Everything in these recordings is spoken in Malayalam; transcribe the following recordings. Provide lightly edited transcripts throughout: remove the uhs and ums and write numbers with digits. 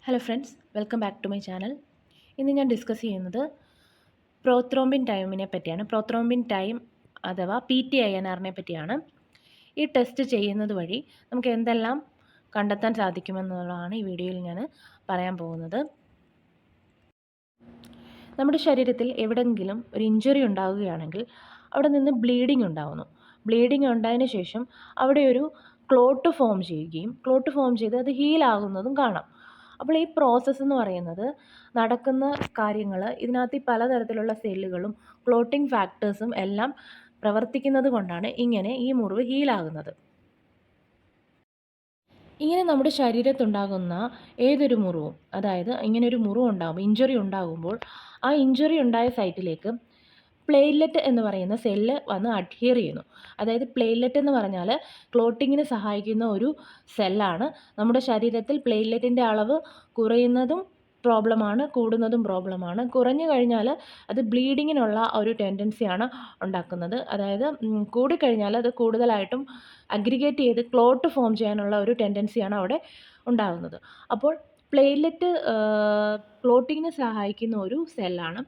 Hello friends, welcome back to my channel. ഇന്ന് ഞാൻ ഡിസ്കസ് ചെയ്യുന്നത് പ്രോത്രോംബിൻ ടൈമിനെ പറ്റിയാണ്. പ്രോത്രോംബിൻ ടൈം അഥവാ PTINR പറ്റിയാണ്. ഈ ടെസ്റ്റ് ചെയ്യുന്നത് വഴി നമുക്ക് എന്തെല്ലാം കണ്ടെത്താൻ സാധിക്കുമെന്നുള്ളതാണ് ഈ വീഡിയോയിൽ ഞാൻ പറയാൻ പോകുന്നത്. നമ്മുടെ ശരീരത്തിൽ എവിടെയെങ്കിലും ഒരു ഇഞ്ചുറി ഉണ്ടാവുകയാണെങ്കിൽ അവിടെ നിന്ന് ബ്ലീഡിങ് ഉണ്ടാവുന്നു. ബ്ലീഡിങ് ഉണ്ടായതിനു ശേഷം അവിടെ ഒരു ക്ലോട്ട് ഫോം ചെയ്യുകയും ക്ലോട്ട് ഫോം ചെയ്ത് അത് ഹീലാകുന്നതും കാണാം. അപ്പോൾ ഈ പ്രോസസ്സ് എന്ന് പറയുന്നത് നടക്കുന്ന കാര്യങ്ങൾ ഇതിനകത്ത് ഈ പലതരത്തിലുള്ള സെല്ലുകളും ക്ലോട്ടിംഗ് ഫാക്ടേഴ്സും എല്ലാം പ്രവർത്തിക്കുന്നത് കൊണ്ടാണ് ഇങ്ങനെ ഈ മുറിവ് ഹീലാകുന്നത്. ഇങ്ങനെ നമ്മുടെ ശരീരത്തുണ്ടാകുന്ന ഏതൊരു മുറിവും, അതായത് ഇങ്ങനെ ഒരു മുറിവ് ഉണ്ടാകുമ്പോൾ, ഇഞ്ചുറി ഉണ്ടാകുമ്പോൾ ആ ഇഞ്ചുറി ഉണ്ടായ സൈറ്റിലേക്ക് പ്ലേറ്റ്ലെറ്റ് എന്ന് പറയുന്ന സെല്ല് വന്ന് അഡ്ഹിയർ ചെയ്യുന്നു. അതായത് പ്ലേറ്റ്ലെറ്റ് എന്ന് പറഞ്ഞാൽ ക്ലോട്ടിങ്ങിന് സഹായിക്കുന്ന ഒരു സെല്ലാണ്. നമ്മുടെ ശരീരത്തിൽ പ്ലേറ്റ്ലെറ്റിൻ്റെ അളവ് കുറയുന്നതും പ്രോബ്ലമാണ്, കൂടുന്നതും പ്രോബ്ലമാണ്. കുറഞ്ഞു കഴിഞ്ഞാൽ അത് ബ്ലീഡിങ്ങിനുള്ള ഒരു ടെൻഡൻസിയാണ് ഉണ്ടാക്കുന്നത്. അതായത് കൂടിക്കഴിഞ്ഞാൽ അത് കൂടുതലായിട്ടും അഗ്രിഗേറ്റ് ചെയ്ത് ക്ലോട്ട് ഫോം ചെയ്യാനുള്ള ഒരു ടെൻഡൻസിയാണ് അവിടെ ഉണ്ടാകുന്നത്. അപ്പോൾ പ്ലേറ്റ്ലെറ്റ് ക്ലോട്ടിങ്ങിന് സഹായിക്കുന്ന ഒരു സെല്ലാണ്.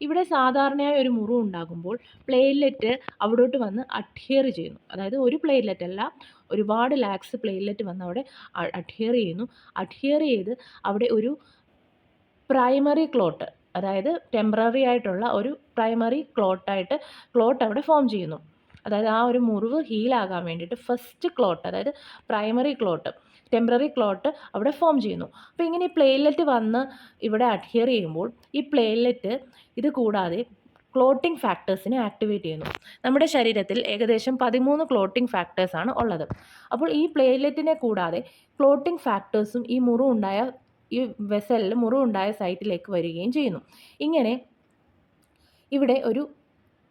ഇവിടെ സാധാരണയായി ഒരു മുറിവ് ഉണ്ടാകുമ്പോൾ പ്ലേറ്റ്ലെറ്റ് അവിടോട്ട് വന്ന് അഡ്ഹിയർ ചെയ്യുന്നു. അതായത് ഒരു പ്ലേറ്റ്ലെറ്റ് അല്ല, ഒരുപാട് ലാക്സ് പ്ലേറ്റ്ലെറ്റ് വന്ന് അവിടെ അഡ്ഹിയർ ചെയ്യുന്നു. അഡ്ഹിയർ ചെയ്ത് അവിടെ ഒരു പ്രൈമറി ക്ലോട്ട്, അതായത് ടെമ്പററി ആയിട്ടുള്ള ഒരു പ്രൈമറി ക്ലോട്ട് അവിടെ ഫോം ചെയ്യുന്നു. അതായത് ആ ഒരു മുറിവ് ഹീലാകാൻ വേണ്ടിയിട്ട് ഫസ്റ്റ് ക്ലോട്ട്, അതായത് പ്രൈമറി ക്ലോട്ട്, ടെമ്പററി ക്ലോട്ട് അവിടെ ഫോം ചെയ്യുന്നു. അപ്പോൾ ഇങ്ങനെ ഈ പ്ലേറ്റ്ലെറ്റ് വന്ന് ഇവിടെ അഡ്ഹിയർ ചെയ്യുമ്പോൾ ഈ പ്ലേറ്റ്ലെറ്റ് ഇത് കൂടാതെ ക്ലോട്ടിംഗ് ഫാക്ടേഴ്സിനെ ആക്ടിവേറ്റ് ചെയ്യുന്നു. നമ്മുടെ ശരീരത്തിൽ ഏകദേശം 13 ക്ലോട്ടിംഗ് ഫാക്ടേഴ്സാണ് ഉള്ളത്. അപ്പോൾ ഈ പ്ലേറ്റ്ലെറ്റിനെ കൂടാതെ ക്ലോട്ടിംഗ് ഫാക്ടേഴ്സും ഈ മുറിവുണ്ടായ ഈ വെസലിൽ മുറിവുണ്ടായ സൈറ്റിലേക്ക് വരികയും ചെയ്യുന്നു. ഇങ്ങനെ ഇവിടെ ഒരു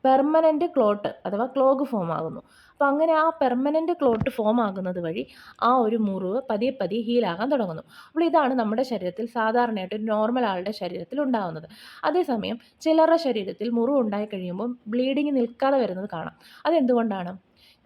പെർമനൻ്റ് ക്ലോട്ട് അഥവാ ക്ലോഗ് ഫോം ആകുന്നു. അപ്പോൾ അങ്ങനെ ആ പെർമനൻ്റ് ക്ലോട്ട് ഫോം ആകുന്നത് വഴി ആ ഒരു മുറിവ് പതിയെ പതിയെ ഹീലാകാൻ തുടങ്ങുന്നു. അപ്പോൾ ഇതാണ് നമ്മുടെ ശരീരത്തിൽ സാധാരണയായിട്ട് ഒരു നോർമൽ ആളുടെ ശരീരത്തിൽ ഉണ്ടാകുന്നത്. അതേസമയം ചിലരുടെ ശരീരത്തിൽ മുറിവ് ഉണ്ടായി കഴിയുമ്പോൾ ബ്ലീഡിങ് നിൽക്കാതെ വരുന്നത് കാണാം. അതെന്തുകൊണ്ടാണ്?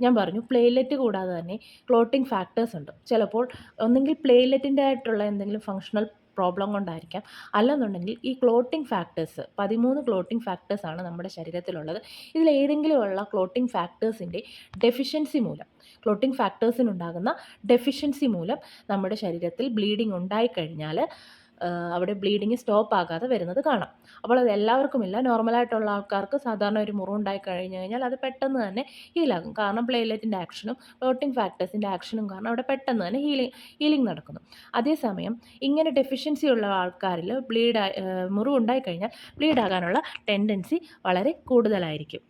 ഞാൻ പറഞ്ഞു, പ്ലേറ്റ്ലെറ്റ് കൂടാതെ തന്നെ ക്ലോട്ടിംഗ് ഫാക്ടേഴ്സ് ഉണ്ട്. ചിലപ്പോൾ ഒന്നെങ്കിൽ പ്ലേറ്റ്ലെറ്റിൻ്റെ ആയിട്ടുള്ള എന്തെങ്കിലും ഫങ്ഷണൽ പ്രോബ്ലം കൊണ്ടായിരിക്കാം, അല്ലെന്നുണ്ടെങ്കിൽ ഈ ക്ലോട്ടിംഗ് ഫാക്ടേഴ്സ് 13 ക്ലോട്ടിംഗ് ഫാക്ടേഴ്സാണ് നമ്മുടെ ശരീരത്തിലുള്ളത്. ഇതിലേതെങ്കിലുമുള്ള ക്ലോട്ടിംഗ് ഫാക്ടേഴ്സിൻ്റെ ഡെഫിഷ്യൻസി മൂലം, ക്ലോട്ടിംഗ് ഫാക്ടേഴ്സിനുണ്ടാകുന്ന ഡെഫിഷ്യൻസി മൂലം നമ്മുടെ ശരീരത്തിൽ ബ്ലീഡിങ് ഉണ്ടായിക്കഴിഞ്ഞാൽ അവിടെ ബ്ലീഡിങ് സ്റ്റോപ്പ് ആകാതെ വരുന്നത് കാണാം. അപ്പോൾ അത് എല്ലാവർക്കുമില്ല. നോർമലായിട്ടുള്ള ആൾക്കാർക്ക് സാധാരണ ഒരു മുറിവുണ്ടായി കഴിഞ്ഞ് കഴിഞ്ഞാൽ അത് പെട്ടെന്ന് തന്നെ ഹീലാകും. കാരണം പ്ലേറ്റ്ലെറ്റിൻ്റെ ആക്ഷനും ക്ലോട്ടിംഗ് ഫാക്ടേഴ്സിൻ്റെ ആക്ഷനും കാരണം അവിടെ പെട്ടെന്ന് തന്നെ ഹീലിംഗ് നടക്കുന്നു. അതേസമയം ഇങ്ങനെ ഡെഫിഷ്യൻസി ഉള്ള ആൾക്കാരിൽ മുറിവുണ്ടായി കഴിഞ്ഞാൽ ബ്ലീഡാകാനുള്ള ടെൻഡൻസി വളരെ കൂടുതലായിരിക്കും.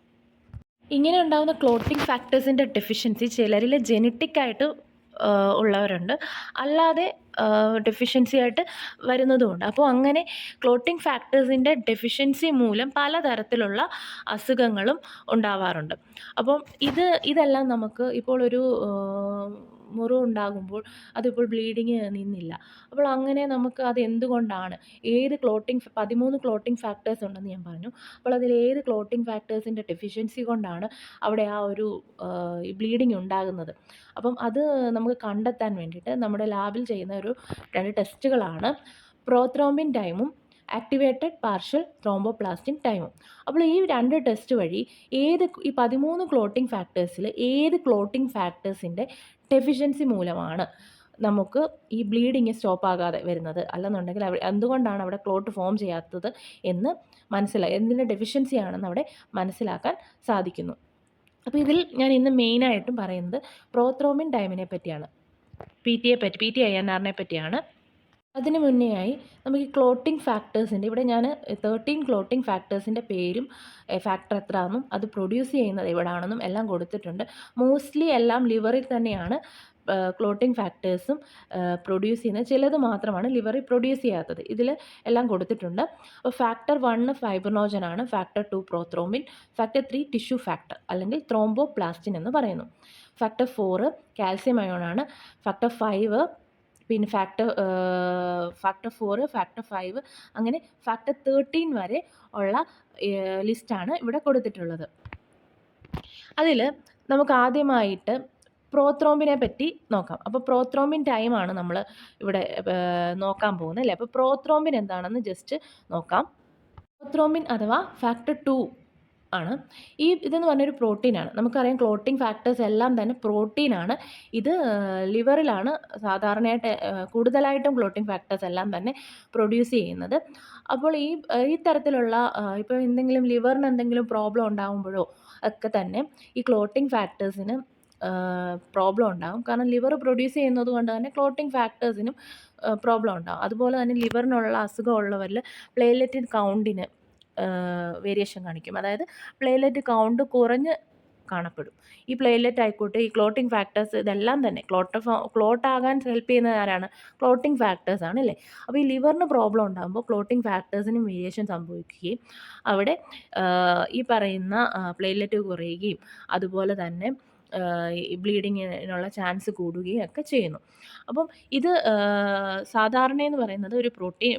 ഇങ്ങനെ ഉണ്ടാകുന്ന ക്ലോട്ടിംഗ് ഫാക്ടേഴ്സിൻ്റെ ഡെഫിഷ്യൻസി ചിലരിൽ ജെനറ്റിക്കായിട്ട് ഉള്ളവരുണ്ട്, അല്ലാതെ ഡെഫിഷ്യൻസി ആയിട്ട് വരുന്നതുമുണ്ട്. അപ്പോൾ അങ്ങനെ ക്ലോട്ടിംഗ് ഫാക്ടേഴ്സിൻ്റെ ഡെഫിഷ്യൻസി മൂലം പലതരത്തിലുള്ള അസുഖങ്ങളും ഉണ്ടാവാറുണ്ട്. അപ്പം ഇതെല്ലാം നമുക്ക് ഇപ്പോൾ ഒരു മുറിവുണ്ടാകുമ്പോൾ അതിപ്പോൾ ബ്ലീഡിങ് നിന്നില്ല. അപ്പോൾ അങ്ങനെ നമുക്ക് അത് എന്തുകൊണ്ടാണ്, 13 ക്ലോട്ടിംഗ് ഫാക്ടേഴ്സ് ഉണ്ടെന്ന് ഞാൻ പറഞ്ഞു. അപ്പോൾ അതിൽ ഏത് ക്ലോട്ടിംഗ് ഫാക്ടേഴ്സിൻ്റെ ഡെഫിഷ്യൻസി കൊണ്ടാണ് അവിടെ ആ ഒരു ബ്ലീഡിങ് ഉണ്ടാകുന്നത്? അപ്പം അത് നമുക്ക് കണ്ടെത്താൻ വേണ്ടിയിട്ട് നമ്മുടെ ലാബിൽ ചെയ്യുന്ന 2 ടെസ്റ്റുകളാണ് പ്രോത്രോംബിൻ ടൈമും ആക്ടിവേറ്റഡ് പാർഷ്യൽ ത്രോംബോപ്ലാസ്റ്റിൻ ടൈമും. അപ്പോൾ ഈ 2 ടെസ്റ്റ് വഴി ഈ 13 ക്ലോട്ടിംഗ് ഫാക്ടേഴ്സിൽ ഏത് ക്ലോട്ടിംഗ് ഫാക്ടേഴ്സിൻ്റെ ഡെഫിഷ്യൻസി മൂലമാണ് നമുക്ക് ഈ ബ്ലീഡിങ് സ്റ്റോപ്പ് ആകാതെ വരുന്നത്, അല്ലെന്നുണ്ടെങ്കിൽ എന്തുകൊണ്ടാണ് അവിടെ ക്ലോട്ട് ഫോം ചെയ്യാത്തത് എന്ന് എന്തിൻ്റെ ഡെഫിഷ്യൻസിയാണെന്ന് അവിടെ മനസ്സിലാക്കാൻ സാധിക്കുന്നു. അപ്പോൾ ഇതിൽ ഞാൻ ഇന്ന് മെയിനായിട്ടും പറയുന്നത് പ്രോത്രോംബിൻ ടൈമിനെ പറ്റിയാണ്, PTINR പറ്റിയാണ്. അതിന് മുന്നേയായി നമുക്ക് ഈ ക്ലോട്ടിംഗ് ഫാക്ടേഴ്സിൻ്റെ, ഇവിടെ ഞാൻ 13 ക്ലോട്ടിംഗ് ഫാക്ടേഴ്സിൻ്റെ പേരും ഫാക്ടർ എത്രയാണെന്നും അത് പ്രൊഡ്യൂസ് ചെയ്യുന്നത് എവിടെയാണെന്നും എല്ലാം കൊടുത്തിട്ടുണ്ട്. മോസ്റ്റ്ലി എല്ലാം ലിവറിൽ തന്നെയാണ് ക്ലോട്ടിംഗ് ഫാക്ടേഴ്സും പ്രൊഡ്യൂസ് ചെയ്യുന്നത്. ചിലത് മാത്രമാണ് ലിവറിൽ പ്രൊഡ്യൂസ് ചെയ്യാത്തത്. ഇതിൽ എല്ലാം കൊടുത്തിട്ടുണ്ട്. അപ്പോൾ ഫാക്ടർ 1 ഫൈബ്രിനോജനാണ്, factor 2 prothrombin, factor 3 tissue factor അല്ലെങ്കിൽ ത്രോംബോപ്ലാസ്റ്റിൻ എന്ന് പറയുന്നു. Factor 4 calcium അയോണാണ്. ഫാക്ടർ 5 പിന്നെ ഫാക്ടർ 4, ഫാക്ടർ 5 അങ്ങനെ ഫാക്ടർ 13 വരെ ഉള്ള ലിസ്റ്റാണ് ഇവിടെ കൊടുത്തിട്ടുള്ളത്. അതിൽ നമുക്ക് ആദ്യമായിട്ട് പ്രോത്രോംബിനെ പറ്റി നോക്കാം. അപ്പോൾ പ്രോത്രോംബിൻ ടൈമാണ് നമ്മൾ ഇവിടെ നോക്കാൻ പോകുന്നത് അല്ലേ. അപ്പോൾ പ്രോത്രോംബിൻ എന്താണെന്ന് ജസ്റ്റ് നോക്കാം. പ്രോത്രോംബിൻ അഥവാ ഫാക്ടർ 2 ആണ്. ഇതെന്ന് പറഞ്ഞൊരു പ്രോട്ടീനാണ്. നമുക്കറിയാം ക്ലോട്ടിംഗ് ഫാക്ടേഴ്സ് എല്ലാം തന്നെ പ്രോട്ടീനാണ്. ഇത് ലിവറിലാണ് സാധാരണയായിട്ട് കൂടുതലായിട്ടും ക്ലോട്ടിംഗ് ഫാക്ടേഴ്സ് എല്ലാം തന്നെ പ്രൊഡ്യൂസ് ചെയ്യുന്നത്. അപ്പോൾ ഈ തരത്തിലുള്ള ഇപ്പോൾ എന്തെങ്കിലും ലിവറിന് എന്തെങ്കിലും പ്രോബ്ലം ഉണ്ടാകുമ്പോഴോ ഒക്കെ തന്നെ ഈ ക്ലോട്ടിംഗ് ഫാക്ടേഴ്സിന് പ്രോബ്ലം ഉണ്ടാകും. കാരണം ലിവർ പ്രൊഡ്യൂസ് ചെയ്യുന്നത് കൊണ്ട് തന്നെ ക്ലോട്ടിംഗ് ഫാക്ടേഴ്സിനും പ്രോബ്ലം ഉണ്ടാകും. അതുപോലെ തന്നെ ലിവറിനുള്ള അസുഖമുള്ളവരിൽ പ്ലേറ്റ്ലെറ്റ് കൗണ്ടിന് വേരിയേഷൻ കാണിക്കും. അതായത് പ്ലേറ്റ്ലെറ്റ് കൗണ്ട് കുറഞ്ഞ് കാണപ്പെടും. ഈ പ്ലേറ്റ്ലെറ്റ് ആയിക്കോട്ടെ, ഈ ക്ലോട്ടിംഗ് ഫാക്ടേഴ്സ് ഇതെല്ലാം തന്നെ ക്ലോട്ടാകാൻ ഹെൽപ്പ് ചെയ്യുന്നത് ആരാണ്? ക്ലോട്ടിംഗ് ഫാക്ടേഴ്സാണ് അല്ലേ. അപ്പോൾ ഈ ലിവറിന് പ്രോബ്ലം ഉണ്ടാകുമ്പോൾ ക്ലോട്ടിംഗ് ഫാക്ടേഴ്സിനും വേരിയേഷൻ സംഭവിക്കുകയും അവിടെ ഈ പറയുന്ന പ്ലേറ്റ്ലെറ്റ് കുറയുകയും അതുപോലെ തന്നെ ബ്ലീഡിങ്ങിനുള്ള ചാൻസ് കൂടുകയും ഒക്കെ ചെയ്യുന്നു. അപ്പം ഇത് സാധാരണയെന്ന് പറയുന്നത് ഒരു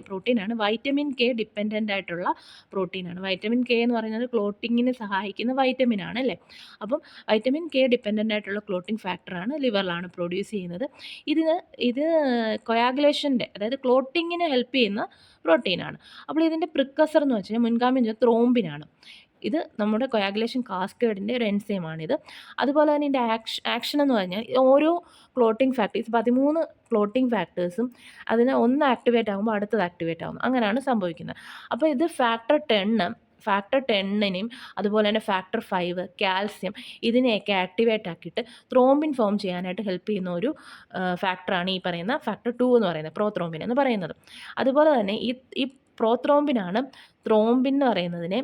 പ്രോട്ടീനാണ്. വൈറ്റമിൻ കെ ഡിപ്പെൻഡൻ്റ് ആയിട്ടുള്ള പ്രോട്ടീനാണ്. വൈറ്റമിൻ കെ എന്ന് പറയുന്നത് ക്ലോട്ടിങ്ങിന് സഹായിക്കുന്ന വൈറ്റമിനാണ് അല്ലേ. അപ്പം വൈറ്റമിൻ കെ ഡിപ്പെൻഡൻ്റ് ആയിട്ടുള്ള ക്ലോട്ടിംഗ് ഫാക്ടറാണ് ലിവറിലാണ് പ്രൊഡ്യൂസ് ചെയ്യുന്നത്. ഇത് കൊയാഗുലേഷൻ്റെ അതായത് ക്ലോട്ടിങ്ങിന് ഹെൽപ്പ് ചെയ്യുന്ന പ്രോട്ടീനാണ്. അപ്പോൾ ഇതിൻ്റെ പ്രിക്കസർ എന്ന് വെച്ചാൽ മുൻഗാമി ത്രോംബിനാണ്. ഇത് നമ്മുടെ കൊയാഗുലേഷൻ കാസ്കേഡിൻ്റെ ഒരു എൻസൈമാണിത്. അതുപോലെ തന്നെ ഇതിൻ്റെ ആക്ഷൻ എന്ന് പറഞ്ഞാൽ ഓരോ ക്ലോട്ടിംഗ് ഫാക്ടേഴ്സ് 13 ക്ലോട്ടിംഗ് ഫാക്ടേഴ്സും അതിന് ഒന്ന് ആക്ടിവേറ്റ് ആകുമ്പോൾ അടുത്തത് ആക്ടിവേറ്റ് ആകും. അങ്ങനെയാണ് സംഭവിക്കുന്നത്. അപ്പോൾ ഇത് ഫാക്ടർ 10നെയും അതുപോലെ തന്നെ ഫാക്ടർ 5 കാൽസ്യം ഇതിനെയൊക്കെ ആക്ടിവേറ്റ് ആക്കിയിട്ട് ത്രോംബിൻ ഫോം ചെയ്യാനായിട്ട് ഹെൽപ്പ് ചെയ്യുന്ന ഒരു ഫാക്ടറാണ് ഈ പറയുന്ന ഫാക്ടർ 2 എന്ന് പറയുന്നത്, പ്രോത്രോംബിൻ എന്ന് പറയുന്നത്. അതുപോലെ തന്നെ ഈ പ്രോത്രോംബിനാണ് ത്രോംബിൻ എന്ന് പറയുന്നതിനെ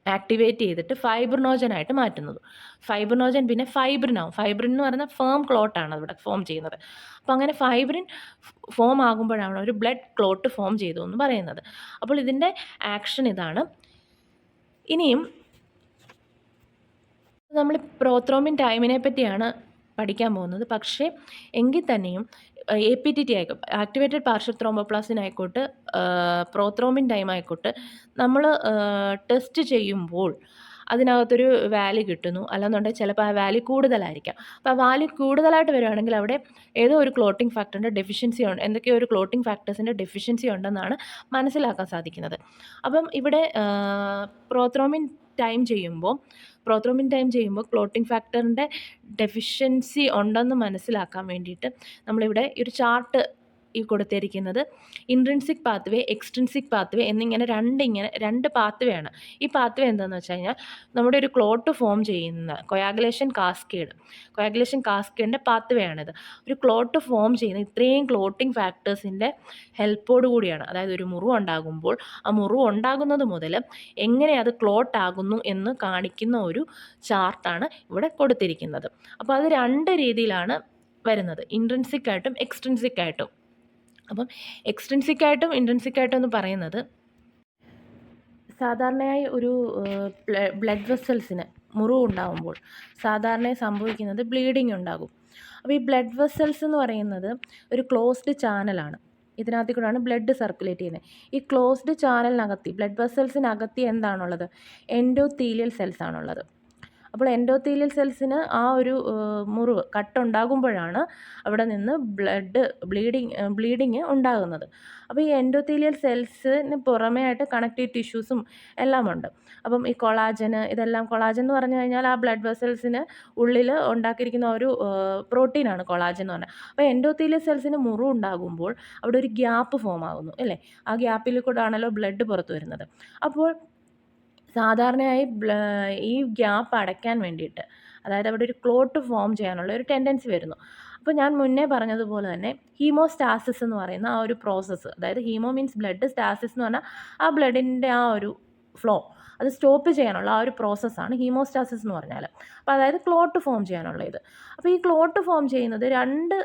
ആക്ടിവേറ്റ് ചെയ്തിട്ട് ഫൈബ്രിനോജനായിട്ട് മാറ്റുന്നത്. ഫൈബ്രിനോജൻ പിന്നെ ഫൈബ്രിനാവും. ഫൈബ്രിൻ എന്ന് പറയുന്ന ഫേം ക്ലോട്ടാണ് ഇവിടെ ഫോം ചെയ്യുന്നത്. അപ്പോൾ അങ്ങനെ ഫൈബ്രിൻ ഫോം ആകുമ്പോഴാണ് ഒരു ബ്ലഡ് ക്ലോട്ട് ഫോം ചെയ്തു എന്ന് പറയുന്നത്. അപ്പോൾ ഇതിൻ്റെ ആക്ഷൻ ഇതാണ്. ഇനിയും നമ്മൾ പ്രോത്രോംബിൻ ടൈമിനെ പറ്റിയാണ് പഠിക്കാൻ പോകുന്നത്. പക്ഷേ എങ്കിൽ തന്നെയും APTT ആയിക്കോട്ടെ, ആക്ടിവേറ്റഡ് പാർഷ്യൽ ത്രോംബോപ്ലാസ്റ്റിൻ ആയിക്കോട്ടെ, പ്രോത്രോംബിൻ ടൈം ആയിക്കോട്ടെ, നമ്മൾ ടെസ്റ്റ് ചെയ്യുമ്പോൾ അതിനകത്തൊരു വാല്യൂ കിട്ടുന്നു. അല്ലെന്നുണ്ടെങ്കിൽ ചിലപ്പോൾ ആ വാല്യൂ കൂടുതലായിരിക്കാം. അപ്പോൾ ആ വാല്യൂ കൂടുതലായിട്ട് വരികയാണെങ്കിൽ അവിടെ ഏതോ ഒരു ക്ലോട്ടിംഗ് ഫാക്ടറിൻ്റെ ഡെഫിഷ്യൻസി ഉണ്ട്, എന്തൊക്കെയോ ഒരു ക്ലോട്ടിംഗ് ഫാക്ടേഴ്സിൻ്റെ ഡെഫിഷ്യൻസി ഉണ്ടെന്നാണ് മനസ്സിലാക്കാൻ സാധിക്കുന്നത്. അപ്പം ഇവിടെ പ്രോത്രോംബിൻ ടൈം ചെയ്യുമ്പോൾ ക്ലോട്ടിംഗ് ഫാക്ടറിൻ്റെ ഡെഫിഷ്യൻസി ഉണ്ടെന്ന് മനസ്സിലാക്കാൻ വേണ്ടിയിട്ട് നമ്മളിവിടെ ഒരു ചാർട്ട് കൊടുത്തിരിക്കുന്നത് ഇൻട്രിൻസിക് പാത്വേ, എക്സ്ട്രിൻസിക് പാത്വേ എന്നിങ്ങനെ രണ്ട് പാത്വേ ആണ്. ഈ പാത്വേ എന്താണെന്ന് വെച്ച് കഴിഞ്ഞാൽ നമ്മുടെ ഒരു ക്ലോട്ട് ഫോം ചെയ്യുന്ന കൊയാഗുലേഷൻ കാസ്കേഡിൻ്റെ പാത്വേ ആണിത്. ഒരു ക്ലോട്ട് ഫോം ചെയ്യുന്ന ഇത്രയും ക്ലോട്ടിംഗ് ഫാക്ടേഴ്സിൻ്റെ ഹെൽപ്പോട് കൂടിയാണ്. അതായത് ഒരു മുറിവ് ഉണ്ടാകുമ്പോൾ ആ മുറിവ് ഉണ്ടാകുന്നത് മുതൽ എങ്ങനെ അത് ക്ലോട്ട് ആകുന്നു എന്ന് കാണിക്കുന്ന ഒരു ചാർട്ടാണ് ഇവിടെ കൊടുത്തിരിക്കുന്നത്. അപ്പോൾ അത് രണ്ട് രീതിയിലാണ് വരുന്നത്, ഇൻട്രിൻസിക് ആയിട്ടും എക്സ്ട്രിൻസിക് ആയിട്ടും. അപ്പം എക്സ്ട്രിൻസിക് ആയിട്ടും ഇൻട്രിൻസിക് ആയിട്ടും എന്ന് പറയുന്നത് സാധാരണയായി ഒരു ബ്ലഡ് വെസൽസിന് മുറിവ് ഉണ്ടാകുമ്പോൾ സാധാരണയായി സംഭവിക്കുന്നത് ബ്ലീഡിങ് ഉണ്ടാകും. അപ്പോൾ ഈ ബ്ലഡ് വെസൽസ് എന്ന് പറയുന്നത് ഒരു ക്ലോസ്ഡ് ചാനലാണ്. ഇതിനകത്ത് കൂടെയാണ് ബ്ലഡ് സർക്കുലേറ്റ് ചെയ്യുന്നത്. ഈ ക്ലോസ്ഡ് ചാനലിനകത്ത് ബ്ലഡ് വെസൽസിനകത്ത് എന്താണുള്ളത്? എൻഡോത്തീലിയൽ സെൽസ് ആണുള്ളത്. അപ്പോൾ എൻഡോത്തീലിയൽ സെൽസിന് ആ ഒരു മുറിവ് കട്ടുണ്ടാകുമ്പോഴാണ് അവിടെ നിന്ന് ബ്ലീഡിങ് ഉണ്ടാകുന്നത്. അപ്പോൾ ഈ എൻഡോത്തീലിയൽ സെൽസിന് പുറമേ ആയിട്ട് കണക്റ്റീവ് ടിഷ്യൂസും എല്ലാം ഉണ്ട്. അപ്പം ഈ കൊളാജൻ എന്ന് പറഞ്ഞു കഴിഞ്ഞാൽ ആ ബ്ലഡ് വെസൽസിന് ഉള്ളിൽ ഉണ്ടാക്കിയിരിക്കുന്ന ഒരു പ്രോട്ടീനാണ് കൊളാജൻ എന്ന് പറഞ്ഞാൽ. അപ്പോൾ എൻഡോത്തീലിയൽ സെൽസിന് മുറിവ് ഉണ്ടാകുമ്പോൾ അവിടെ ഒരു ഗ്യാപ്പ് ഫോം ആകുന്നു അല്ലേ. ആ ഗ്യാപ്പിൽ കൂടെ ആണല്ലോ ബ്ലഡ് പുറത്തു വരുന്നത്. അപ്പോൾ സാധാരണയായി ഈ ഗ്യാപ്പ് അടയ്ക്കാൻ വേണ്ടിയിട്ട്, അതായത് അവിടെ ഒരു ക്ലോട്ട് ഫോം ചെയ്യാനുള്ള ഒരു ടെൻഡൻസി വരുന്നു. അപ്പോൾ ഞാൻ മുന്നേ പറഞ്ഞതുപോലെ തന്നെ ഹീമോസ്റ്റാസിസ് എന്ന് പറയുന്ന ആ ഒരു പ്രോസസ്സ്, അതായത് ഹീമോ മീൻസ് ബ്ലഡ്, സ്റ്റാസിസ് എന്ന് പറഞ്ഞാൽ ആ ബ്ലഡിൻ്റെ ആ ഒരു ഫ്ലോ അത് സ്റ്റോപ്പ് ചെയ്യാനുള്ള ആ ഒരു പ്രോസസ്സാണ് ഹീമോസ്റ്റാസിസ് എന്ന് പറഞ്ഞാൽ. അപ്പോൾ അതായത് ക്ലോട്ട് ഫോം ചെയ്യാനുള്ള ഇത്. അപ്പോൾ ഈ ക്ലോട്ട് ഫോം ചെയ്യുന്നത് രണ്ട്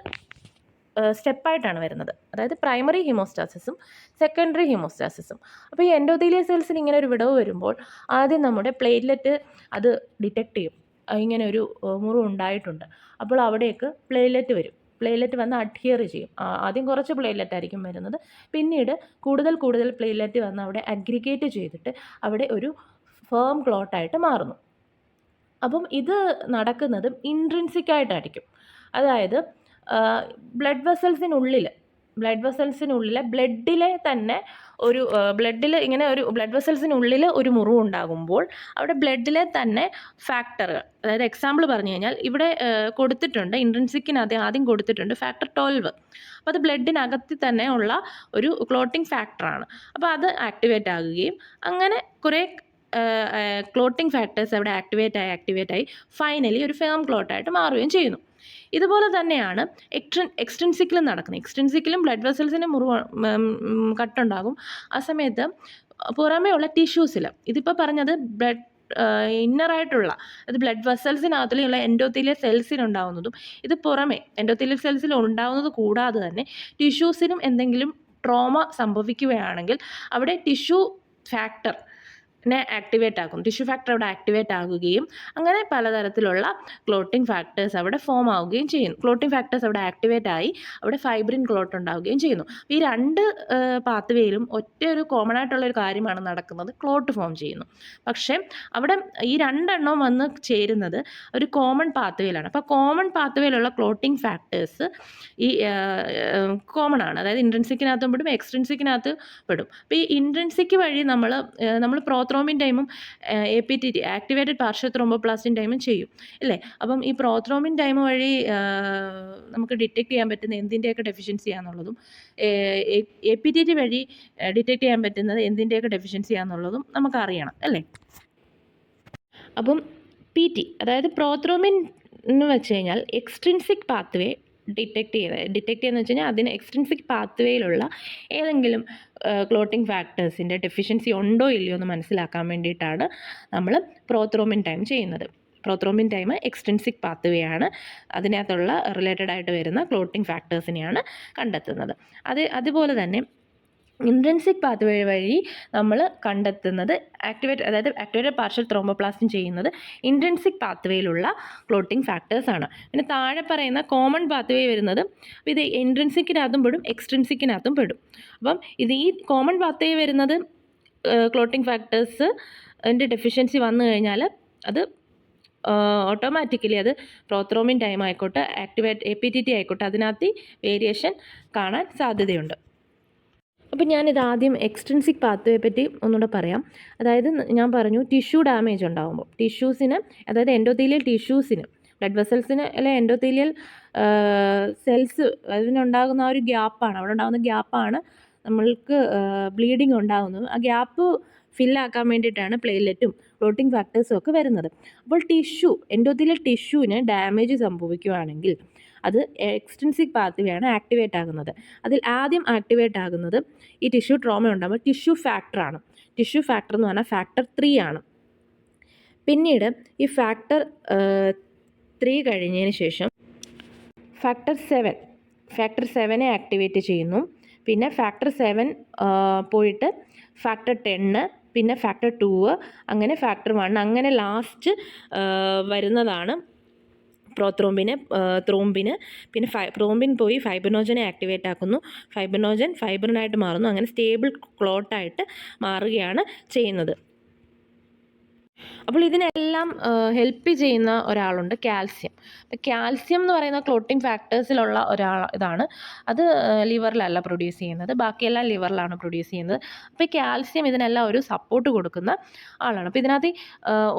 സ്റ്റെപ്പായിട്ടാണ് വരുന്നത്. അതായത് പ്രൈമറി ഹീമോസ്റ്റാസിസും സെക്കൻഡറി ഹീമോസ്റ്റാസിസും. അപ്പോൾ ഈ എൻഡോത്തീലിയൽ സെൽസിന് ഇങ്ങനെ ഒരു വിടവ് വരുമ്പോൾ ആദ്യം നമ്മുടെ പ്ലേറ്റ്ലെറ്റ് അത് ഡിറ്റക്റ്റ് ചെയ്യും, ഇങ്ങനെ ഒരു മുറിവ് ഉണ്ടായിട്ടുണ്ട്. അപ്പോൾ അവിടേക്ക് പ്ലേറ്റ്ലെറ്റ് വരും. പ്ലേറ്റ്ലെറ്റ് വന്ന് അഡ്ഹിയർ ചെയ്യും. ആദ്യം കുറച്ച് പ്ലേറ്റ്ലെറ്റ് ആയിരിക്കും വരുന്നത്. പിന്നീട് കൂടുതൽ പ്ലേറ്റ്ലെറ്റ് വന്ന് അവിടെ അഗ്രിഗേറ്റ് ചെയ്തിട്ട് അവിടെ ഒരു ഫേം ക്ലോട്ടായിട്ട് മാറുന്നു. അപ്പം ഇത് നടക്കുന്നത് ഇൻട്രിൻസിക് ആയിട്ടായിരിക്കും. അതായത് ബ്ലഡ് വെസൽസിനുള്ളിലെ ബ്ലഡിലെ തന്നെ ഒരു ബ്ലഡിൽ ഇങ്ങനെ ഒരു ബ്ലഡ് വെസൽസിനുള്ളിൽ ഒരു മുറിവുണ്ടാകുമ്പോൾ അവിടെ ബ്ലഡിലെ തന്നെ ഫാക്ടറുകൾ, അതായത് എക്സാമ്പിൾ പറഞ്ഞു കഴിഞ്ഞാൽ ഇവിടെ കൊടുത്തിട്ടുണ്ട്, ഇൻട്രിൻസിക്കിനകത്ത് ആദ്യം കൊടുത്തിട്ടുണ്ട് ഫാക്ടർ 12. അപ്പോൾ അത് ബ്ലഡിനകത്ത് തന്നെ ഉള്ള ഒരു ക്ലോട്ടിംഗ് ഫാക്ടറാണ്. അപ്പോൾ അത് ആക്ടിവേറ്റ് ആകുകയും അങ്ങനെ കുറേ ക്ലോട്ടിംഗ് ഫാക്ടേഴ്സ് അവിടെ ആക്ടിവേറ്റ് ആയി ഫൈനലി ഒരു ഫേം ക്ലോട്ടായിട്ട് മാറുകയും ചെയ്യുന്നു. ഇതുപോലെ തന്നെയാണ് എക്സ്ട്രിൻസിക്കിലും നടക്കുന്നത്. എക്സ്ട്രിൻസിക്കിലും ബ്ലഡ് വെസൽസിന് കട്ടുണ്ടാകും. ആ സമയത്ത് പുറമേ ഉള്ള ടിഷ്യൂസിൽ, ഇതിപ്പോൾ പറഞ്ഞത് ബ്ലഡ് ഇന്നറായിട്ടുള്ള, അത് ബ്ലഡ് വെസൽസിനകത്തുള്ള എൻഡോത്തീലിയൽ സെൽസിനുണ്ടാകുന്നതും ഇത് പുറമേ എൻഡോത്തീലിയൽ സെൽസിൽ ഉണ്ടാകുന്നത് കൂടാതെ തന്നെ ടിഷ്യൂസിനും എന്തെങ്കിലും ട്രോമ സംഭവിക്കുകയാണെങ്കിൽ അവിടെ ടിഷ്യൂ ഫാക്ടർ ആക്ടിവേറ്റ് ആക്കും. ടിഷ്യൂ ഫാക്ടർ അവിടെ ആക്ടിവേറ്റ് ആകുകയും അങ്ങനെ പലതരത്തിലുള്ള ക്ലോട്ടിംഗ് ഫാക്ടേഴ്സ് അവിടെ ഫോം ആവുകയും ചെയ്യുന്നു. ക്ലോട്ടിംഗ് ഫാക്ടേഴ്സ് അവിടെ ആക്ടിവേറ്റ് ആയി അവിടെ ഫൈബ്രിൻ ക്ലോട്ട് ഉണ്ടാവുകയും ചെയ്യുന്നു. ഈ രണ്ട് പാത്വേയിലും ഒരു കോമൺ ആയിട്ടുള്ളൊരു കാര്യമാണ് നടക്കുന്നത്, ക്ലോട്ട് ഫോം ചെയ്യുന്നു. പക്ഷേ അവിടെ ഈ രണ്ടെണ്ണം വന്ന് ചേരുന്നത് ഒരു കോമൺ പാത്വേയിലാണ്. അപ്പോൾ കോമൺ പാത്വേയിലുള്ള ക്ലോട്ടിംഗ് ഫാക്ടേഴ്സ് ഈ കോമൺ ആണ്. അതായത് ഇൻട്രിൻസിക്കിനകത്തും പെടും എക്സ്ട്രിൻസിക്കിനകത്ത് പെടും. അപ്പോൾ ഈ ഇൻട്രിൻസിക് വഴി നമ്മൾ പ്രോത്രോംബിൻ ടൈമും APTT ആക്ടിവേറ്റഡ് പാർഷ്യൽ ത്രോംബോപ്ലാസ്റ്റിൻ ടൈമും ചെയ്യും അല്ലേ. അപ്പം ഈ പ്രോത്രോംബിൻ ടൈം വഴി നമുക്ക് ഡിറ്റക്ട് ചെയ്യാൻ പറ്റുന്ന എന്തിൻ്റെയൊക്കെ ഡെഫിഷ്യൻസി ആണെന്നുള്ളതും APTT വഴി ഡിറ്റക്ട് ചെയ്യാൻ പറ്റുന്നത് എന്തിൻ്റെയൊക്കെ ഡെഫിഷ്യൻസി ആണെന്നുള്ളതും നമുക്കറിയണം അല്ലേ. അപ്പം PT അതായത് പ്രോത്രോംബിൻ എന്ന് വെച്ച് കഴിഞ്ഞാൽ എക്സ്ട്രിൻസിക് പാത്വേ ഡിറ്റക്ട് ചെയ്യുന്നത് വെച്ച് കഴിഞ്ഞാൽ അതിന് എക്സ്ട്രിൻസിക് പാത്വേയിലുള്ള ഏതെങ്കിലും ക്ലോട്ടിംഗ് ഫാക്ടേഴ്സിൻ്റെ ഡെഫിഷ്യൻസി ഉണ്ടോ ഇല്ലയോ എന്ന് മനസ്സിലാക്കാൻ വേണ്ടിയിട്ടാണ് നമ്മൾ പ്രോത്രോംബിൻ ടൈം ചെയ്യുന്നത്. പ്രോത്രോംബിൻ ടൈം എക്സ്ട്രിൻസിക് പാത്വേ ആണ്. അതിനകത്തുള്ള റിലേറ്റഡ് ആയിട്ട് വരുന്ന ക്ലോട്ടിംഗ് ഫാക്ടേഴ്സിനെയാണ് കണ്ടെത്തുന്നത്. അതുപോലെ തന്നെ ഇൻട്രിൻസിക് പാത്വേ വഴി നമ്മൾ കണ്ടെത്തുന്നത് ആക്ടിവേറ്റഡ് പാർഷ്യൽ ത്രോംബോപ്ലാസ്റ്റിൻ ചെയ്യുന്നത് ഇൻട്രിൻസിക് പാത്വേയിലുള്ള ക്ലോട്ടിംഗ് ഫാക്ടേഴ്സാണ്. പിന്നെ താഴെ പറയുന്ന കോമൺ പാത്വേ വരുന്നത് ഇത് ഇൻട്രിൻസിക്കിനകത്തും പെടും എക്സ്ട്രിൻസിക്കിനകത്തും പെടും. അപ്പം ഈ കോമൺ പാത്വേ വരുന്നത് ക്ലോട്ടിംഗ് ഫാക്ടേഴ്സ് അതിൻ്റെ ഡെഫിഷ്യൻസി വന്നു കഴിഞ്ഞാൽ അത് ഓട്ടോമാറ്റിക്കലി അത് പ്രോത്രോംബിൻ ടൈം ആയിക്കോട്ടെ APTT ആയിക്കോട്ടെ അതിനകത്ത് വേരിയേഷൻ കാണാൻ സാധ്യതയുണ്ട്. അപ്പോൾ ഞാനിത് ആദ്യം എക്സ്ട്രിൻസിക് പാത്വയെ പറ്റി ഒന്നുകൂടെ പറയാം. അതായത് ഞാൻ പറഞ്ഞു ടിഷ്യൂ ഡാമേജ് ഉണ്ടാകുമ്പോൾ ടിഷ്യൂസിന്, അതായത് എൻഡോത്തീലിയൽ ടിഷ്യൂസിന്, ബ്ലഡ് വെസൽസിന് അല്ലെ എൻഡോത്തീലിയൽ സെൽസ് അതിനുണ്ടാകുന്ന ആ ഒരു ഗ്യാപ്പാണ്, അവിടെ ഉണ്ടാകുന്ന ഗ്യാപ്പാണ് നമ്മൾക്ക് ബ്ലീഡിങ് ഉണ്ടാകുന്നത്. ആ ഗ്യാപ്പ് ഫില്ലാക്കാൻ വേണ്ടിയിട്ടാണ് പ്ലേറ്റ്ലെറ്റും ക്ലോട്ടിംഗ് ഫാക്ടേഴ്സും ഒക്കെ വരുന്നത്. അപ്പോൾ എൻഡോത്തീലിയൽ ടിഷ്യൂവിന് ഡാമേജ് സംഭവിക്കുകയാണെങ്കിൽ അത് എക്സ്ട്രിൻസിക് പാത്വേ ആണ് ആക്ടിവേറ്റ് ആകുന്നത്. അതിൽ ആദ്യം ആക്ടിവേറ്റ് ആകുന്നത് ഈ ടിഷ്യൂ ട്രോമ ഉണ്ടാകുമ്പോൾ ടിഷ്യൂ ഫാക്ടറാണ്. ടിഷ്യൂ ഫാക്ടർ എന്ന് പറഞ്ഞാൽ ഫാക്ടർ 3 ആണ്. പിന്നീട് ഈ ഫാക്ടർ 3 കഴിഞ്ഞതിന് ശേഷം ഫാക്ടർ 7 ആക്ടിവേറ്റ് ചെയ്യുന്നു. പിന്നെ ഫാക്ടർ 7 പോയിട്ട് ഫാക്ടർ 10, പിന്നെ ഫാക്ടർ 2, അങ്ങനെ ഫാക്ടർ 1, അങ്ങനെ ലാസ്റ്റ് വരുന്നതാണ് ത്രോംബിന്. പിന്നെ ത്രോംബിൻ പോയി ഫൈബ്രിനോജനെ ആക്ടിവേറ്റ് ആക്കുന്നു. ഫൈബ്രിനോജൻ ഫൈബ്രിനായിട്ട് മാറുന്നു. അങ്ങനെ സ്റ്റേബിൾ ക്ലോട്ടായിട്ട് മാറുകയാണ് ചെയ്യുന്നത്. അപ്പോൾ ഇതിനെല്ലാം ഹെൽപ്പ് ചെയ്യുന്ന ഒരാളുണ്ട്, കാൽസ്യം. അപ്പോൾ കാൽസ്യം എന്ന് പറയുന്ന ക്ലോട്ടിംഗ് ഫാക്ടേഴ്സിലുള്ള ഇതാണ്. അത് ലിവറിലല്ല പ്രൊഡ്യൂസ് ചെയ്യുന്നത്, ബാക്കിയെല്ലാം ലിവറിലാണ് പ്രൊഡ്യൂസ് ചെയ്യുന്നത്. അപ്പോൾ ഈ കാൽസ്യം ഇതിനെല്ലാം ഒരു സപ്പോർട്ട് കൊടുക്കുന്ന ആളാണ്. അപ്പോൾ ഇതിനകത്ത്